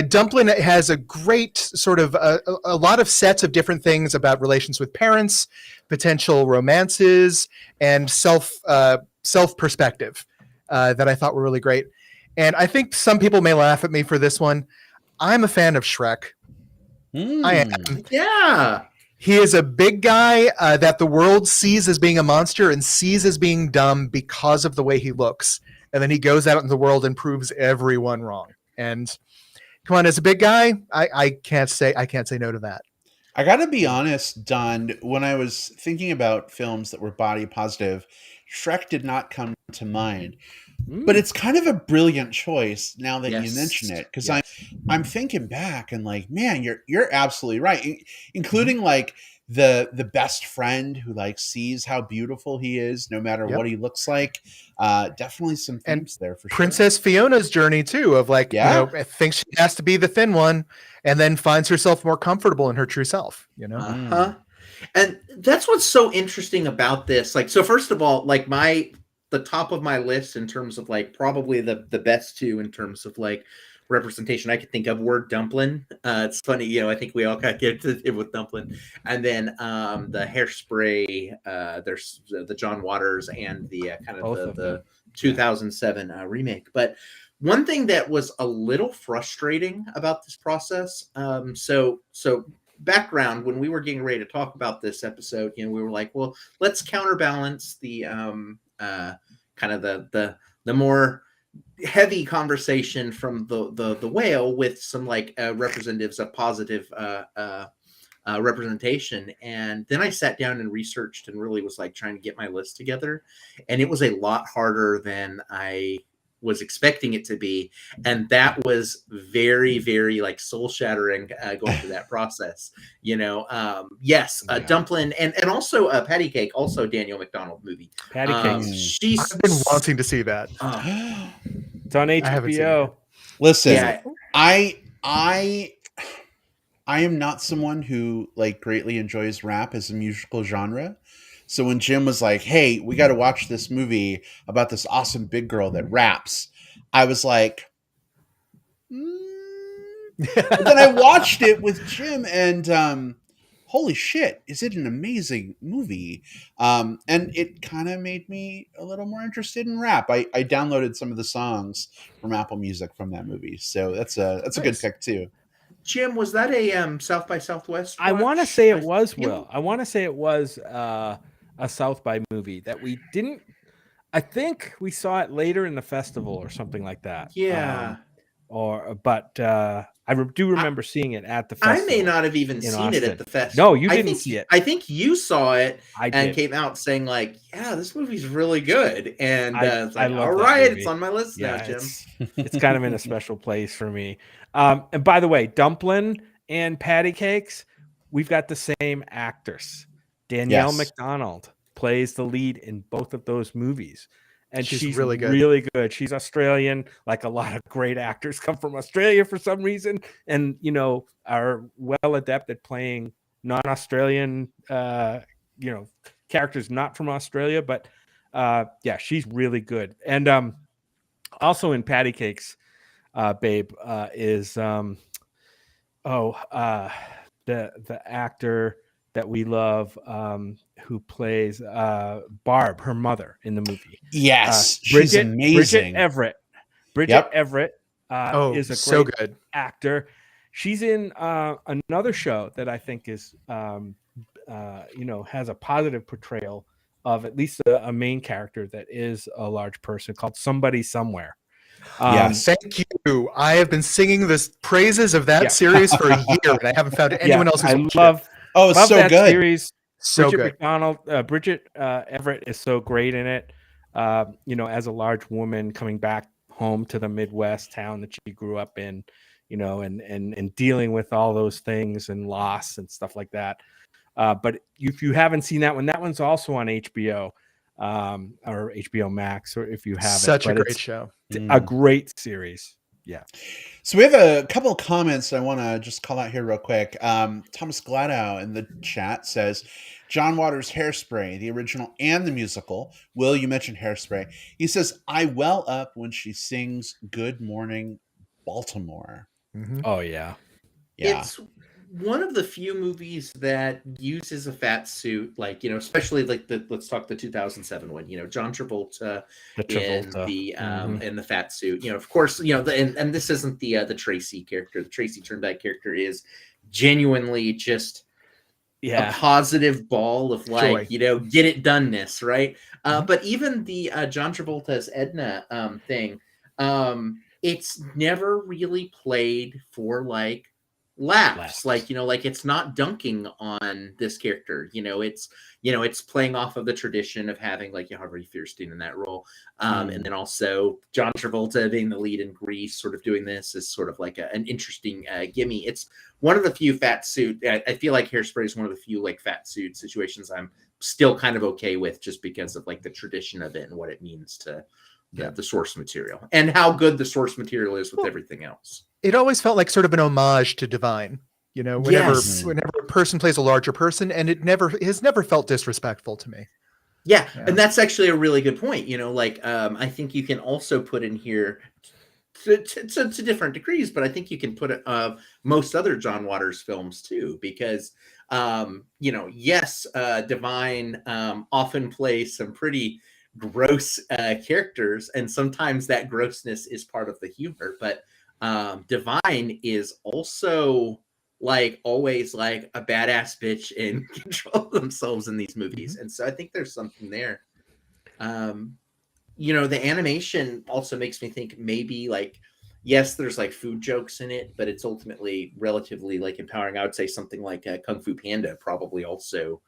Dumpling has a great sort of a lot of sets of different things about relations with parents, potential romances, and self perspective that I thought were really great. And I think some people may laugh at me for this one. I'm a fan of Shrek. I am. Yeah. He is a big guy that the world sees as being a monster and sees as being dumb because of the way he looks. And then he goes out in the world and proves everyone wrong. And come on, as a big guy, I can't say no to that. I got to be honest, Don, when I was thinking about films that were body positive, Shrek did not come to mind. But it's kind of a brilliant choice now that you mention it, because I'm thinking back and like, man, you're absolutely right, including like the best friend who like sees how beautiful he is no matter what he looks like. Definitely some themes there for Princess Fiona's journey too, of like, thinks she has to be the thin one and then finds herself more comfortable in her true self, you know? And that's what's so interesting about this. Like, so first of all, like the top of my list in terms of like probably the best two in terms of like representation I could think of were Dumpling. It's funny, you know, I think we all got get to it with Dumpling. And then the Hairspray, there's the John Waters and the kind of the 2007 remake. But one thing that was a little frustrating about this process, so background, when we were getting ready to talk about this episode, you know, we were like, well, let's counterbalance the kind of the more heavy conversation from the whale with some like representatives of positive representation. And then I sat down and researched and really was like trying to get my list together, and it was a lot harder than I was expecting it to be, and that was very, very like soul shattering going through that process, you know. Dumpling and also Patty Cake, also Daniel McDonald movie. Patty Cake, I've been wanting to see that. It's on HBO. Listen, I am not someone who like greatly enjoys rap as a musical genre. So when Jim was like, hey, we got to watch this movie about this awesome big girl that raps, I was like, But then I watched it with Jim and holy shit, is it an amazing movie? And it kind of made me a little more interested in rap. I downloaded some of the songs from Apple Music from that movie. So that's a good pick too. Jim, was that a South by Southwest watch? I want to say it was, Will. I want to say it was a South by movie that we didn't. I think we saw it later in the festival or something like that. Yeah. I do remember seeing it at the festival. I may not have even seen it at the festival. No, you didn't see it. I think you saw it and came out saying like, yeah, this movie's really good. And it's like, all right, it's on my list now, Jim. It's kind of in a special place for me. And by the way, Dumpling and Patty Cakes, we've got the same actors. Danielle McDonald plays the lead in both of those movies. And she's really good. Really good. She's Australian. Like a lot of great actors come from Australia for some reason, and you know are well adept at playing non-Australian, characters not from Australia. But she's really good. And also in Patty Cakes, Babe is the actor that we love, who plays Barb, her mother in the movie. Yes, she's amazing. Bridget Everett is a great good actor. She's in another show that I think is, has a positive portrayal of at least a main character that is a large person, called Somebody Somewhere. Yes, thank you. I have been singing the praises of that series for a year, and I haven't found anyone else who's love so that good. Series. So Bridget good. McDonald, Bridget Everett is so great in it. As a large woman coming back home to the Midwest town that she grew up in, and dealing with all those things and loss and stuff like that. But if you haven't seen that one's also on HBO or HBO Max, or if you haven't. Such a great show. A great series. Yeah. So we have a couple of comments I want to just call out here real quick. Thomas Gladow in the chat says, John Waters' Hairspray, the original and the musical. Will, you mentioned Hairspray. He says, I well up when she sings Good Morning Baltimore. Mm-hmm. Oh, yeah. Yeah. It's one of the few movies that uses a fat suit, like, especially like let's talk the 2007 one, John Travolta in the fat suit, of course, and this isn't the Tracy character. The Tracy Turnback character is genuinely just a positive ball of like, joy. Get it doneness, right? But even the John Travolta's Edna thing, it's never really played for like laughs. Like, like it's not dunking on this character. It's playing off of the tradition of having like Harvey Fierstein in that role. And then also John Travolta being the lead in Grease, sort of doing this is sort of like an interesting gimme. It's one of the few fat suit. I feel like Hairspray is one of the few like fat suit situations I'm still kind of okay with, just because of like the tradition of it and what it means to the source material and how good the source material is with everything else. It always felt like sort of an homage to Divine, whenever a person plays a larger person, and it has never felt disrespectful to me. Yeah. And that's actually a really good point. I think you can also put in here to different degrees, but I think you can put most other John Waters films too, because Divine often plays some pretty gross characters, and sometimes that grossness is part of the humor, but Divine is also like always like a badass bitch in control of themselves in these movies. And so I think there's something there. The animation also makes me think maybe like, yes, there's like food jokes in it, but it's ultimately relatively like empowering. I would say something like Kung Fu Panda probably also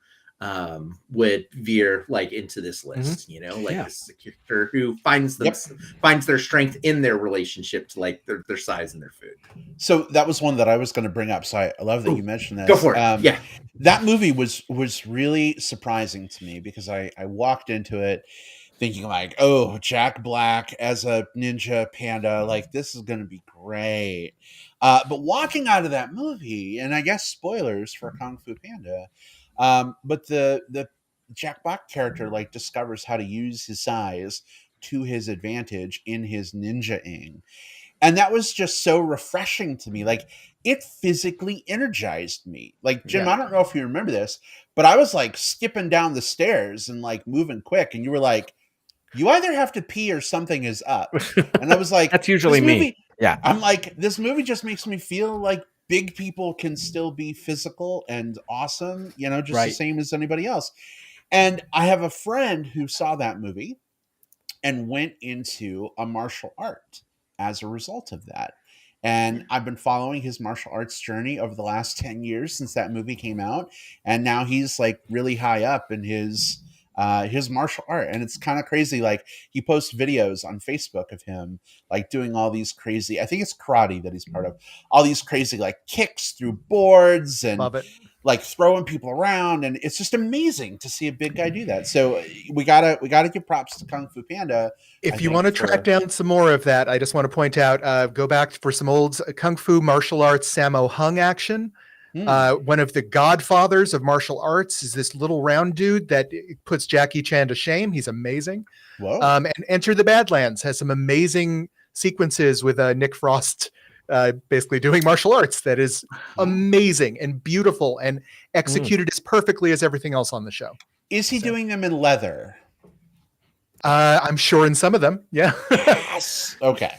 would veer like into this list. This is a character who finds their strength in their relationship to like their size and their food. So that was one that I was going to bring up. So I love that you mentioned this. Go for it. That movie was really surprising to me, because I walked into it thinking like, oh, Jack Black as a ninja panda, like this is going to be great. But walking out of that movie, and I guess spoilers for Kung Fu Panda, but the Jack Black character like discovers how to use his size to his advantage in his ninja-ing. And that was just so refreshing to me. Like, it physically energized me. Like, Jim, I don't know if you remember this, but I was like skipping down the stairs and like moving quick. And you were like, you either have to pee or something is up. And I was like, that's usually me. Yeah. I'm like, this movie just makes me feel like big people can still be physical and awesome, just the same as anybody else. And I have a friend who saw that movie and went into a martial art as a result of that. And I've been following his martial arts journey over the last 10 years since that movie came out. And now he's like really high up in his martial art. And it's kind of crazy. Like, he posts videos on Facebook of him like doing all these crazy, I think it's karate that he's part of, all these crazy like kicks through boards and like throwing people around. And it's just amazing to see a big guy do that. So we gotta give props to Kung Fu Panda. If you want to track down some more of that, I just want to point out, go back for some old Kung Fu martial arts Sammo Hung action. One of the godfathers of martial arts is this little round dude that puts Jackie Chan to shame. He's amazing. Whoa. And Enter the Badlands has some amazing sequences with Nick Frost basically doing martial arts that is amazing and beautiful and executed as perfectly as everything else on the show. Is he doing them in leather? I'm sure in some of them. Yeah. Yes. Okay.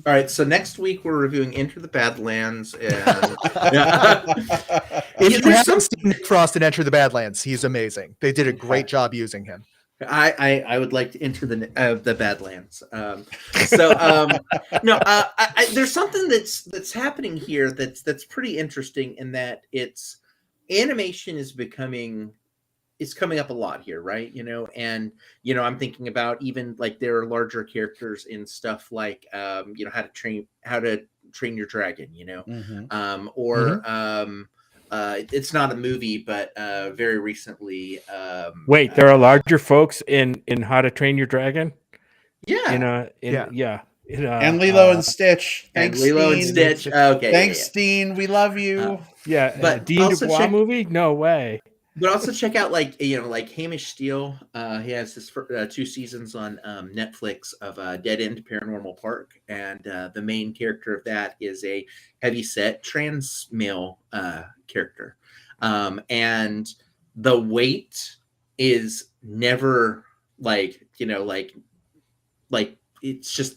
All right, so next week we're reviewing Enter the Badlands. And if you haven't seen Nick Frost in Enter the Badlands, he's amazing. They did a great job using him. I would like to enter the Badlands. There's something that's happening here that's pretty interesting, in that it's animation is coming up a lot here, right? And I'm thinking about even like there are larger characters in stuff like how to train your dragon, it's not a movie, but very recently. Wait, there are larger folks in How to Train Your Dragon? Yeah. And Lilo and Stitch. Thanks, Lilo and Stitch. Okay. Thanks, Dean. We love you. But Dean DuBois movie? No way. But also check out like Hamish Steele. He has his 2 seasons on Netflix of Dead End Paranormal Park, and the main character of that is a heavyset trans male character, and the weight is never like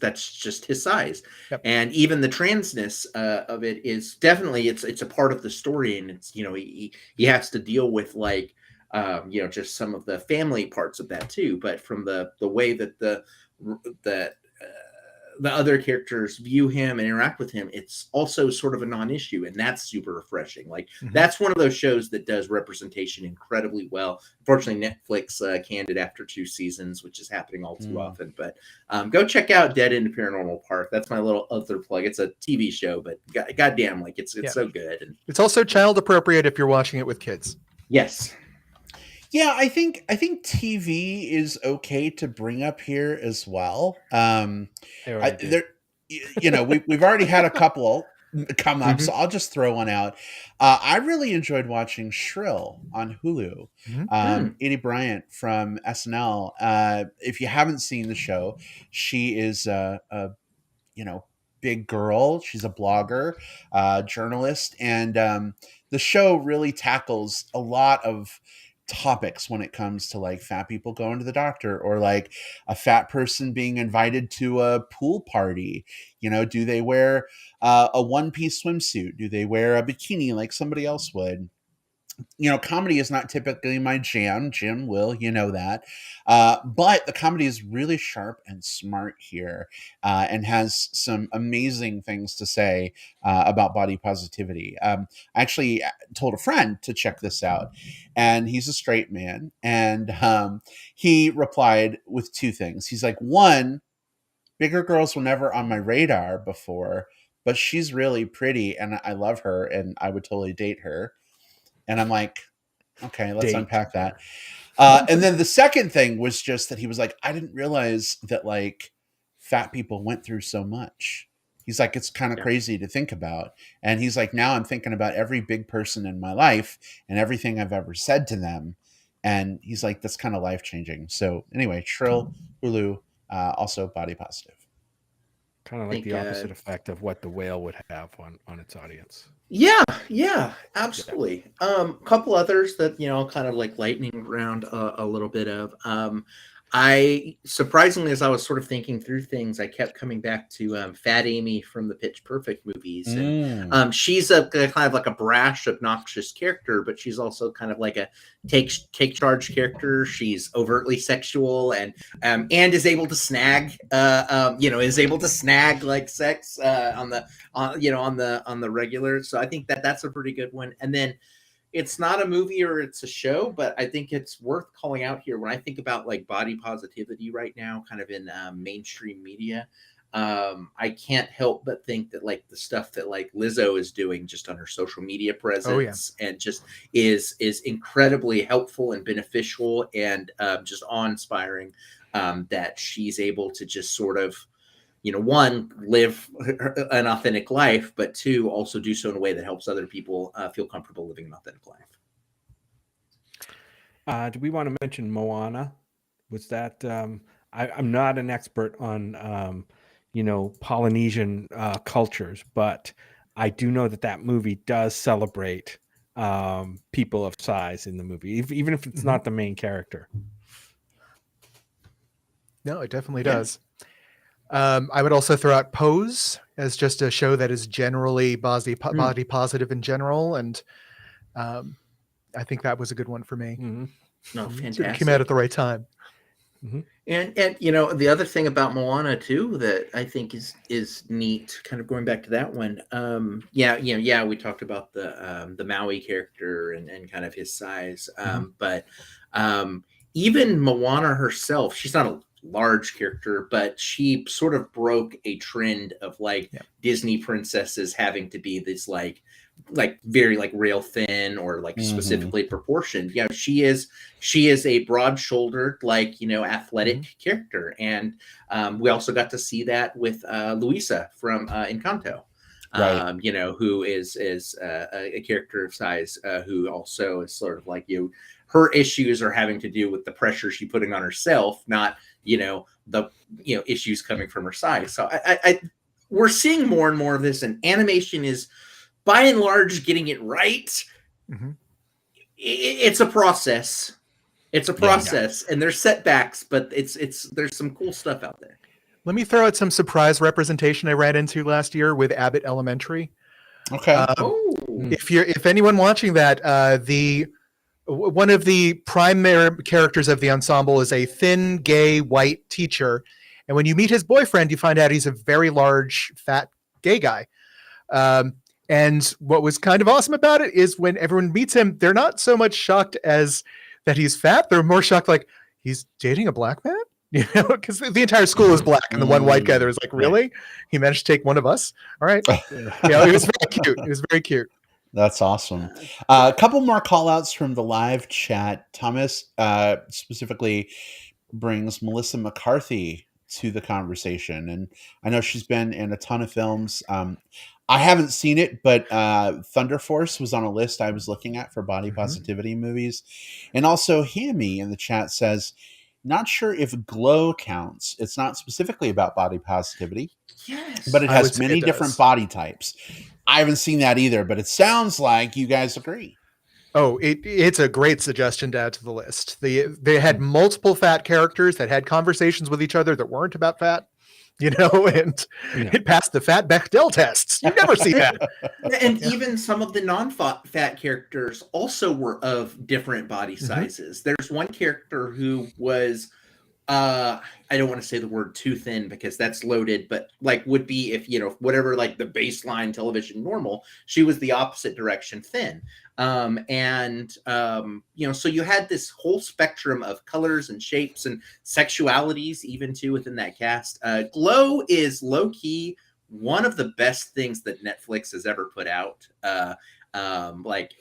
that's just his size. Yep. And even the transness of it is definitely it's a part of the story, and it's he has to deal with just some of the family parts of that too, but from the way that the other characters view him and interact with him, it's also sort of a non-issue, and that's super refreshing. That's one of those shows that does representation incredibly well. Unfortunately, Netflix canned it after 2 seasons, which is happening all too often. But go check out Dead End Paranormal Park. That's my little other plug. It's a TV show, but goddamn, it's so good. And it's also child appropriate if you're watching it with kids. Yes. Yeah, I think TV is okay to bring up here as well. We've already had a couple come up, so I'll just throw one out. I really enjoyed watching Shrill on Hulu. Edie Bryant from SNL. If you haven't seen the show, she is a big girl. She's a blogger, journalist, and the show really tackles a lot of topics when it comes to like fat people going to the doctor, or like a fat person being invited to a pool party. Do they wear a one-piece swimsuit? Do they wear a bikini like somebody else would? Comedy is not typically my jam. Jim will, that. But the comedy is really sharp and smart here, and has some amazing things to say about body positivity. I actually told a friend to check this out, and he's a straight man. And he replied with 2 things. He's like, 1, bigger girls were never on my radar before, but she's really pretty, and I love her, and I would totally date her. And I'm like, okay, let's unpack that. And then the second thing was just that he was like, I didn't realize that like fat people went through so much. He's like, it's kind of crazy to think about. And he's like, now I'm thinking about every big person in my life and everything I've ever said to them. And he's like, that's kind of life-changing. So anyway, Shrill, Hulu, also body positive. Kind of like the opposite effect of what The Whale would have on its audience. Yeah, absolutely. Couple others that kind of like lightning round a little bit of. I surprisingly, as I was sort of thinking through things, I kept coming back to Fat Amy from the Pitch Perfect movies. And she's a kind of like a brash, obnoxious character, but she's also kind of like a take charge character. She's overtly sexual and is able to snag, like sex on the regular. So I think that's a pretty good one. And then it's not a movie or it's a show, but I think it's worth calling out here. When I think about like body positivity right now, kind of in mainstream media, I can't help but think that like the stuff that like Lizzo is doing just on her social media presence and just is incredibly helpful and beneficial and just awe-inspiring, that she's able to just sort of, 1, live an authentic life, but 2, also do so in a way that helps other people feel comfortable living an authentic life. Do we want to mention Moana? Was that I'm not an expert on Polynesian cultures, but I do know that movie does celebrate people of size in the movie, even if it's not the main character. No, it definitely does. I would also throw out Pose as just a show that is generally body positive in general, and I think that was a good one for me. No, fantastic. It came out at the right time. And the other thing about Moana too that I think is neat, kind of going back to that one. We talked about the Maui character and kind of his size, but even Moana herself, she's not a large character, but she sort of broke a trend of Disney princesses having to be this like very like rail thin or like specifically proportioned. She is a broad-shouldered athletic character, and we also got to see that with Luisa from Encanto. Right. you know, who is a character of size, who also is sort of like you. Her issues are having to do with the pressure she's putting on herself, not, you know, the, you know, issues coming from her size. So we're seeing more and more of this, and animation is by and large getting it right. Mm-hmm. It's a process. It's a process, and there's setbacks, but there's some cool stuff out there. Let me throw out some surprise representation I ran into last year with Abbott Elementary. Okay. If anyone watching that, one of the primary characters of the ensemble is a thin, gay, white teacher, and when you meet his boyfriend, you find out he's a very large, fat, gay guy. And what was kind of awesome about it is when everyone meets him, they're not so much shocked as that he's fat. They're more shocked like he's dating a black man, you know, because the entire school is black, and the one white guy there is like, really? He managed to take one of us? All right. Yeah, it was very cute. It was very cute. That's awesome. A couple more call outs from the live chat. Thomas specifically brings Melissa McCarthy to the conversation, and I know she's been in a ton of films. I haven't seen it, but Thunder Force was on a list I was looking at for body positivity movies. And also Hammy in the chat says, not sure if Glow counts. It's not specifically about body positivity, but it has many different body types. I haven't seen that either, but it sounds like you guys agree. Oh, it's a great suggestion to add to the list. They had multiple fat characters that had conversations with each other that weren't about fat, you know, and it passed the fat Bechdel tests. You never see that. And even some of the non-fat characters also were of different body sizes. There's one character who was, I don't want to say the word too thin because that's loaded, but like would be if, you know, whatever, like the baseline television normal, she was the opposite direction thin. You know, so you had this whole spectrum of colors and shapes and sexualities even too within that cast. Glow is low key one of the best things that Netflix has ever put out. Like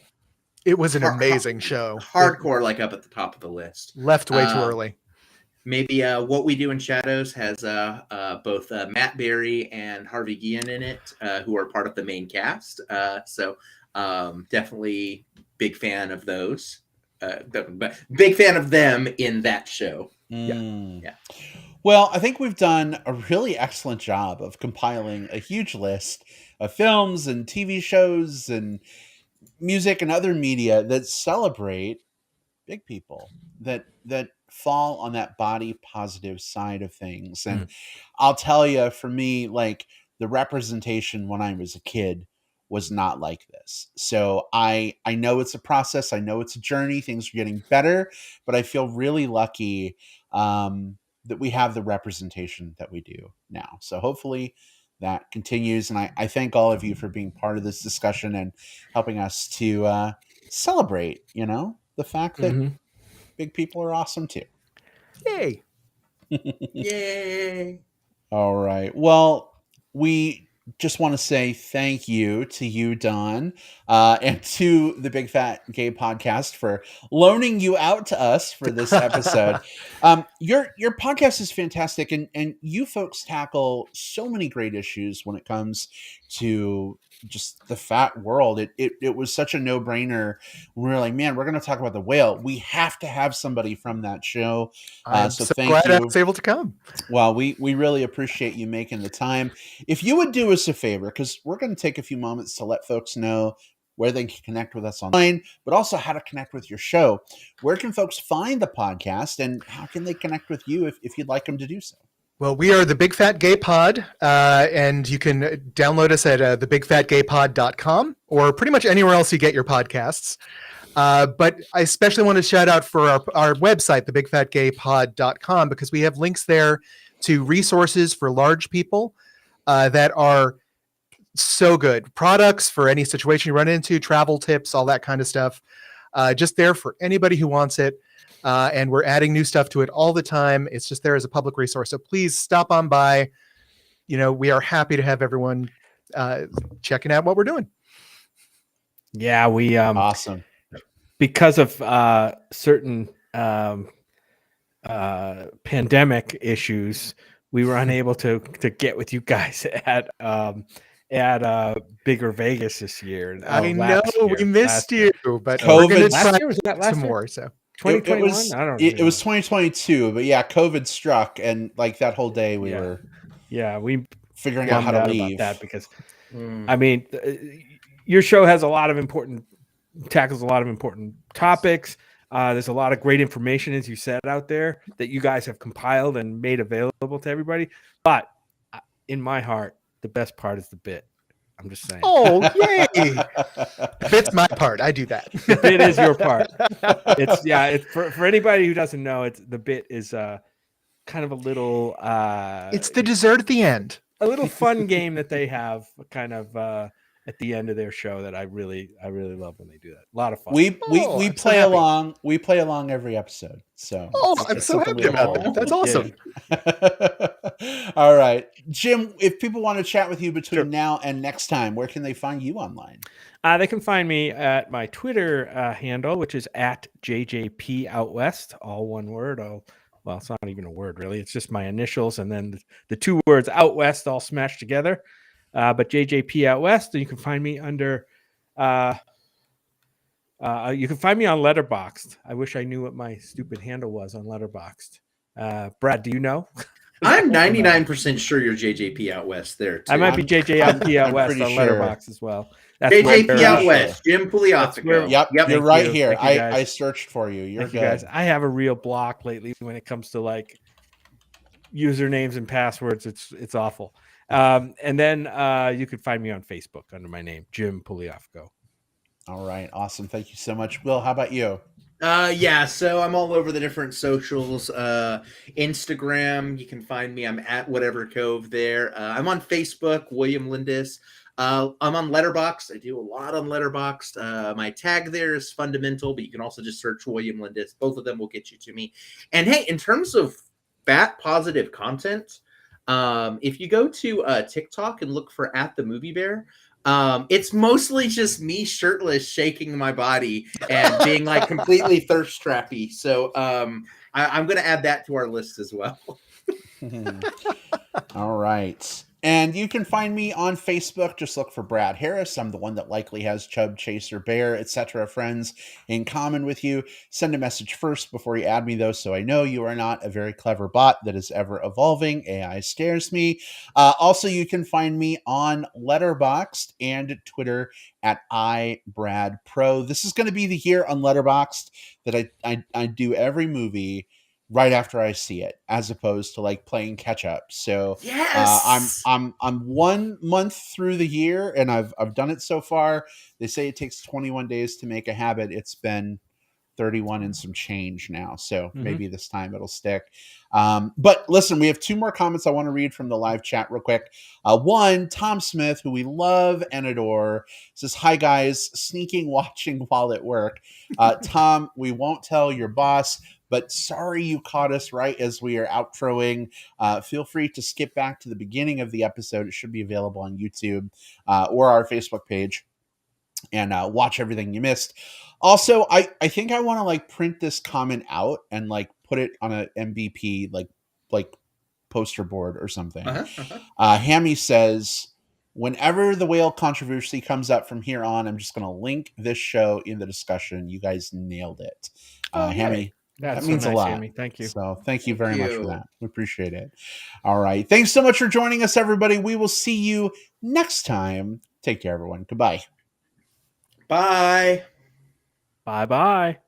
it was an amazing show. Hardcore, like up at the top of the list. Left way too early. Maybe What We Do in Shadows has both Matt Berry and Harvey Guillen in it, who are part of the main cast. So definitely big fan of those. Big fan of them in that show. Yeah. Well, I think we've done a really excellent job of compiling a huge list of films and TV shows and music and other media that celebrate big people that fall on that body positive side of things. And I'll tell you, for me, like the representation when I was a kid was not like this. So I know it's a process. I know it's a journey. Things are getting better, but I feel really lucky that we have the representation that we do now. So hopefully that continues. And I thank all of you for being part of this discussion and helping us to celebrate, you know, the fact that big people are awesome too. Yay. Yay. All right. Well, we just want to say thank you to you, Don, and to the Big Fat Gay Podcast for loaning you out to us for this episode. Your podcast is fantastic, and you folks tackle so many great issues when it comes to just the fat world. It was such a no-brainer. We were like, man, we're going to talk about the whale. We have to have somebody from that show. I'm so glad I was able to come. Well, we really appreciate you making the time. If you would do us a favor, because we're going to take a few moments to let folks know where they can connect with us online, but also how to connect with your show. Where can folks find the podcast, and how can they connect with you if you'd like them to do so? Well, we are the Big Fat Gay Pod, and you can download us at thebigfatgaypod.com or pretty much anywhere else you get your podcasts. But I especially want to shout out for our website, thebigfatgaypod.com, because we have links there to resources for large people that are so good. Products for any situation you run into, travel tips, all that kind of stuff. Just there for anybody who wants it. And we're adding new stuff to it all the time. It's just there as a public resource. So please stop on by. You know, we are happy to have everyone checking out what we're doing. Yeah, we awesome. Because of certain pandemic issues, we were unable to get with you guys at at Bigger Vegas this year. I know we missed you, but COVID, we're going to last try year, was that last some year? more. So 2021? I don't know. It was 2022, but yeah, COVID struck, and like that whole day we were we figuring out how to leave. About that because I mean, your show has tackles a lot of important topics. There's a lot of great information, as you said, out there that you guys have compiled and made available to everybody. But in my heart, the best part is the bit. I'm just saying. Oh, yay! Bit's my part. I do that. The bit is your part. It's for anybody who doesn't know, the bit is kind of a little it's the dessert at the end. A little fun game that they have kind of at the end of their show that I really love when they do that. A lot of fun. We play along. We play along every episode. So I'm so happy about that. That's awesome. All right, Jim, if people want to chat with you between now and next time, where can they find you online? They can find me at my Twitter handle, which is at JJPOutWest, all one word. Well, it's not even a word, really. It's just my initials and then the two words out west all smashed together. But JJP Out West, and you can find me under you can find me on Letterboxd. I wish I knew what my stupid handle was on Letterboxd. Brad, do you know? I'm 99% sure you're JJP Out West there too. I might be JJP Out West on Letterboxd as well. That's JJP Out West, Jim Pugliafico. Yep, you're right here. I searched for you. You're good. Guys. I have a real block lately when it comes to like usernames and passwords. It's awful. And then you can find me on Facebook under my name, Jim Pugliafico. All right, awesome. Thank you so much, Will. How about you? So I'm all over the different socials. Instagram, you can find me. I'm at Whatever Cove there. I'm on Facebook, William Lindis. I'm on Letterboxd. I do a lot on Letterboxd. My tag there is Fundamental, but you can also just search William Lindis. Both of them will get you to me. And hey, in terms of fat positive content, if you go to TikTok and look for @TheMovieBear, it's mostly just me shirtless shaking my body and being like completely thirst trappy. So I'm going to add that to our list as well. All right. And you can find me on Facebook. Just look for Brad Harris. I'm the one that likely has Chub, Chaser, Bear, etc. friends in common with you. Send a message first before you add me, though, so I know you are not a very clever bot that is ever evolving. AI scares me. Also, you can find me on Letterboxd and Twitter at iBradPro. This is going to be the year on Letterboxd that I do every movie right after I see it, as opposed to like playing catch up. So yes, I'm 1 month through the year, and I've done it so far. They say it takes 21 days to make a habit. It's been 31 and some change now, so maybe this time it'll stick. But listen, we have 2 more comments I want to read from the live chat real quick. One, Tom Smith, who we love and adore, says, "Hi guys, sneaking watching while at work." Tom, we won't tell your boss, but sorry you caught us right as we are outroing. Feel free to skip back to the beginning of the episode. It should be available on YouTube or our Facebook page, and watch everything you missed. Also, I think I want to like print this comment out and like put it on a MBP like poster board or something. Hammy says, "Whenever the whale controversy comes up from here on, I'm just going to link this show in the discussion. You guys nailed it." Hammy, that means a lot. Hammy. Thank you. So thank you very much for that. We appreciate it. All right. Thanks so much for joining us, everybody. We will see you next time. Take care, everyone. Goodbye. Bye. Bye-bye.